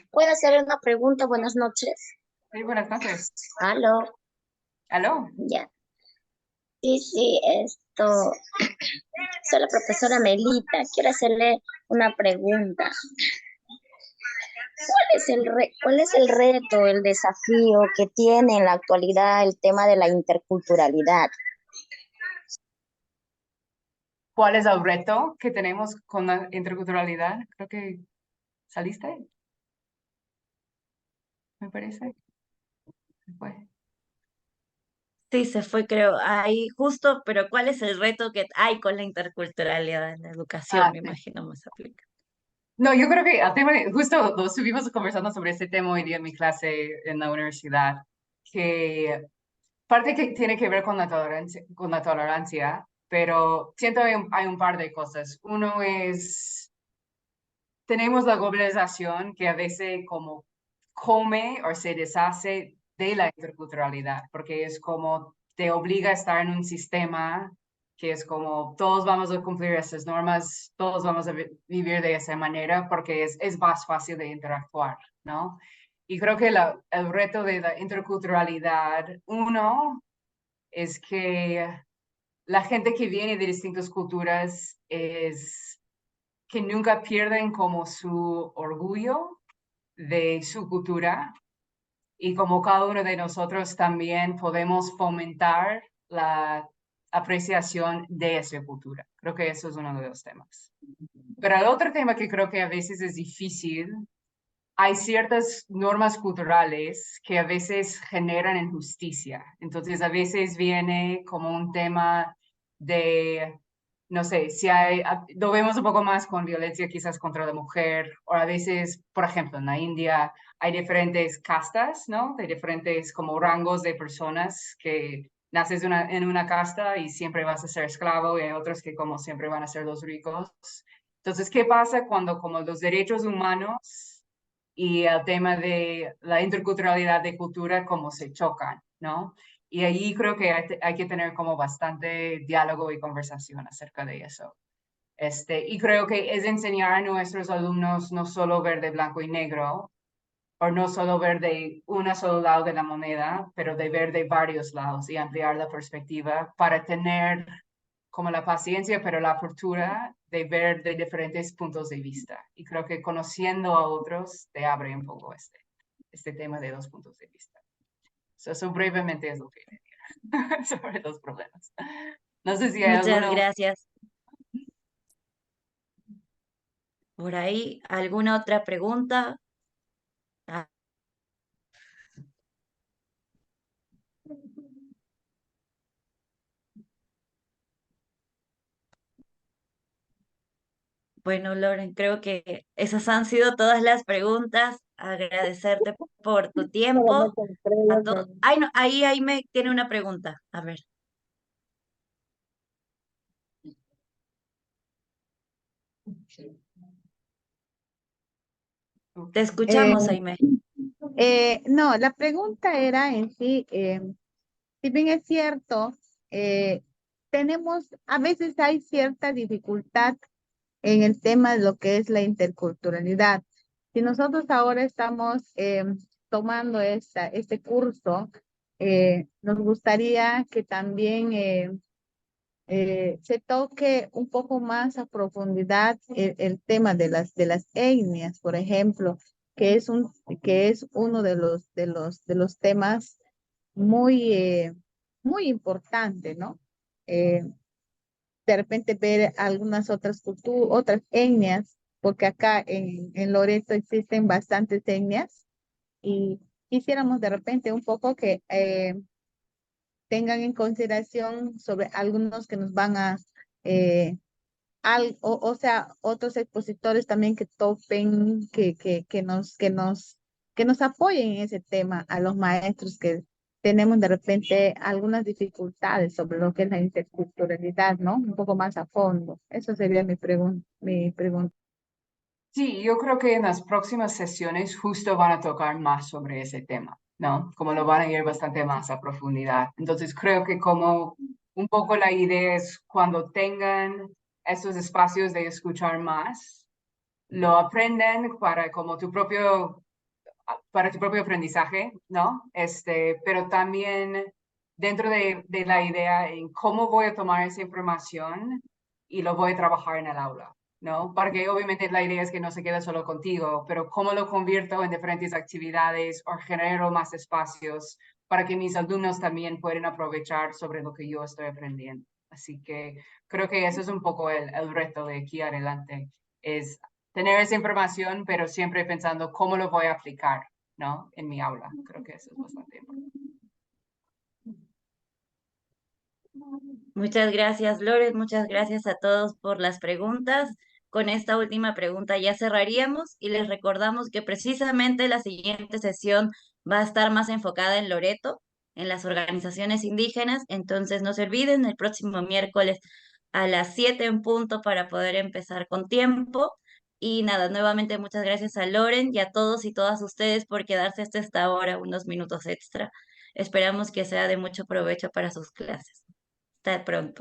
¿Puedo hacer una pregunta? Buenas noches.
Sí, buenas noches.
Aló,
¿Aló?
ya. Sí, sí, soy la profesora Melita. Quiero hacerle una pregunta. ¿Cuál es el reto, el desafío que tiene en la actualidad el tema de la interculturalidad?
¿Cuál es el reto que tenemos con la interculturalidad? Creo que saliste, me parece. Se fue.
Sí, se fue, creo, ahí justo, pero ¿cuál es el reto que hay con la interculturalidad en la educación? Me
Sí.
imagino más aplica.
No, yo creo que justo lo estuvimos conversando sobre este tema hoy día en mi clase en la universidad, que parte que tiene que ver con la tolerancia, pero siento hay un par de cosas. Uno es, tenemos la globalización que a veces como come o se deshace de la interculturalidad, porque es como te obliga a estar en un sistema que es como todos vamos a cumplir esas normas, todos vamos a vivir de esa manera porque es más fácil de interactuar, ¿no? Y creo que el reto de la interculturalidad, uno, es que la gente que viene de distintas culturas es que nunca pierden como su orgullo de su cultura y como cada uno de nosotros también podemos fomentar la apreciación de esa cultura. Creo que eso es uno de los temas. Pero el otro tema que creo que a veces es difícil, hay ciertas normas culturales que a veces generan injusticia. Entonces, a veces viene como un tema de, no sé, si lo vemos un poco más con violencia quizás contra la mujer, o a veces, por ejemplo, en la India hay diferentes castas, ¿no? De diferentes como rangos de personas que naces en una casta y siempre vas a ser esclavo y hay otros que como siempre van a ser los ricos. Entonces, ¿qué pasa cuando como los derechos humanos y el tema de la interculturalidad de cultura como se chocan, ¿no? Y ahí creo que hay que tener como bastante diálogo y conversación acerca de eso. Y creo que es enseñar a nuestros alumnos no solo ver de blanco y negro, o no solo ver de un solo lado de la moneda, pero de ver de varios lados y ampliar la perspectiva para tener como la paciencia, pero la apertura de ver de diferentes puntos de vista. Y creo que conociendo a otros te abre un poco este tema de los puntos de vista. Eso brevemente es lo que diría sobre los problemas. No sé si hay
Muchas
alguno.
gracias. Por ahí, ¿alguna otra pregunta? Ah, bueno, Loren, creo que esas han sido todas las preguntas. Agradecerte por tu tiempo. A todos. Ay, no, ahí me tiene una pregunta. A ver, te escuchamos,
Eh,
Aime.
No, la pregunta era en sí, si bien es cierto, a veces hay cierta dificultad en el tema de lo que es la interculturalidad. Si nosotros ahora estamos tomando este curso, nos gustaría que también se toque un poco más a profundidad el tema de las etnias, por ejemplo, que es uno de los temas muy, muy importante, ¿no? De repente ver algunas otras culturas, otras etnias, porque acá en Loreto existen bastantes etnias y quisiéramos de repente un poco que tengan en consideración sobre algunos que nos van a, o sea, otros expositores también que topen, que nos apoyen en ese tema a los maestros que tenemos de repente algunas dificultades sobre lo que es la interculturalidad, ¿no? Un poco más a fondo. Eso sería mi pregunta.
Sí, yo creo que en las próximas sesiones justo van a tocar más sobre ese tema, ¿no? Como lo van a ir bastante más a profundidad. Entonces creo que como un poco la idea es cuando tengan esos espacios de escuchar más, lo aprenden para tu propio aprendizaje, ¿no? Pero también dentro de la idea en cómo voy a tomar esa información y lo voy a trabajar en el aula, ¿no? Porque obviamente la idea es que no se quede solo contigo, pero cómo lo convierto en diferentes actividades o genero más espacios para que mis alumnos también puedan aprovechar sobre lo que yo estoy aprendiendo. Así que creo que eso es un poco el reto de aquí adelante, es tener esa información, pero siempre pensando cómo lo voy a aplicar, ¿no? En mi aula. Creo que eso es bastante importante.
Muchas gracias, Lores. Muchas gracias a todos por las preguntas. Con esta última pregunta ya cerraríamos y les recordamos que precisamente la siguiente sesión va a estar más enfocada en Loreto, en las organizaciones indígenas. Entonces no se olviden, el próximo miércoles a las 7 en punto para poder empezar con tiempo. Y nada, nuevamente muchas gracias a Loren y a todos y todas ustedes por quedarse hasta esta hora, unos minutos extra. Esperamos que sea de mucho provecho para sus clases. Hasta pronto.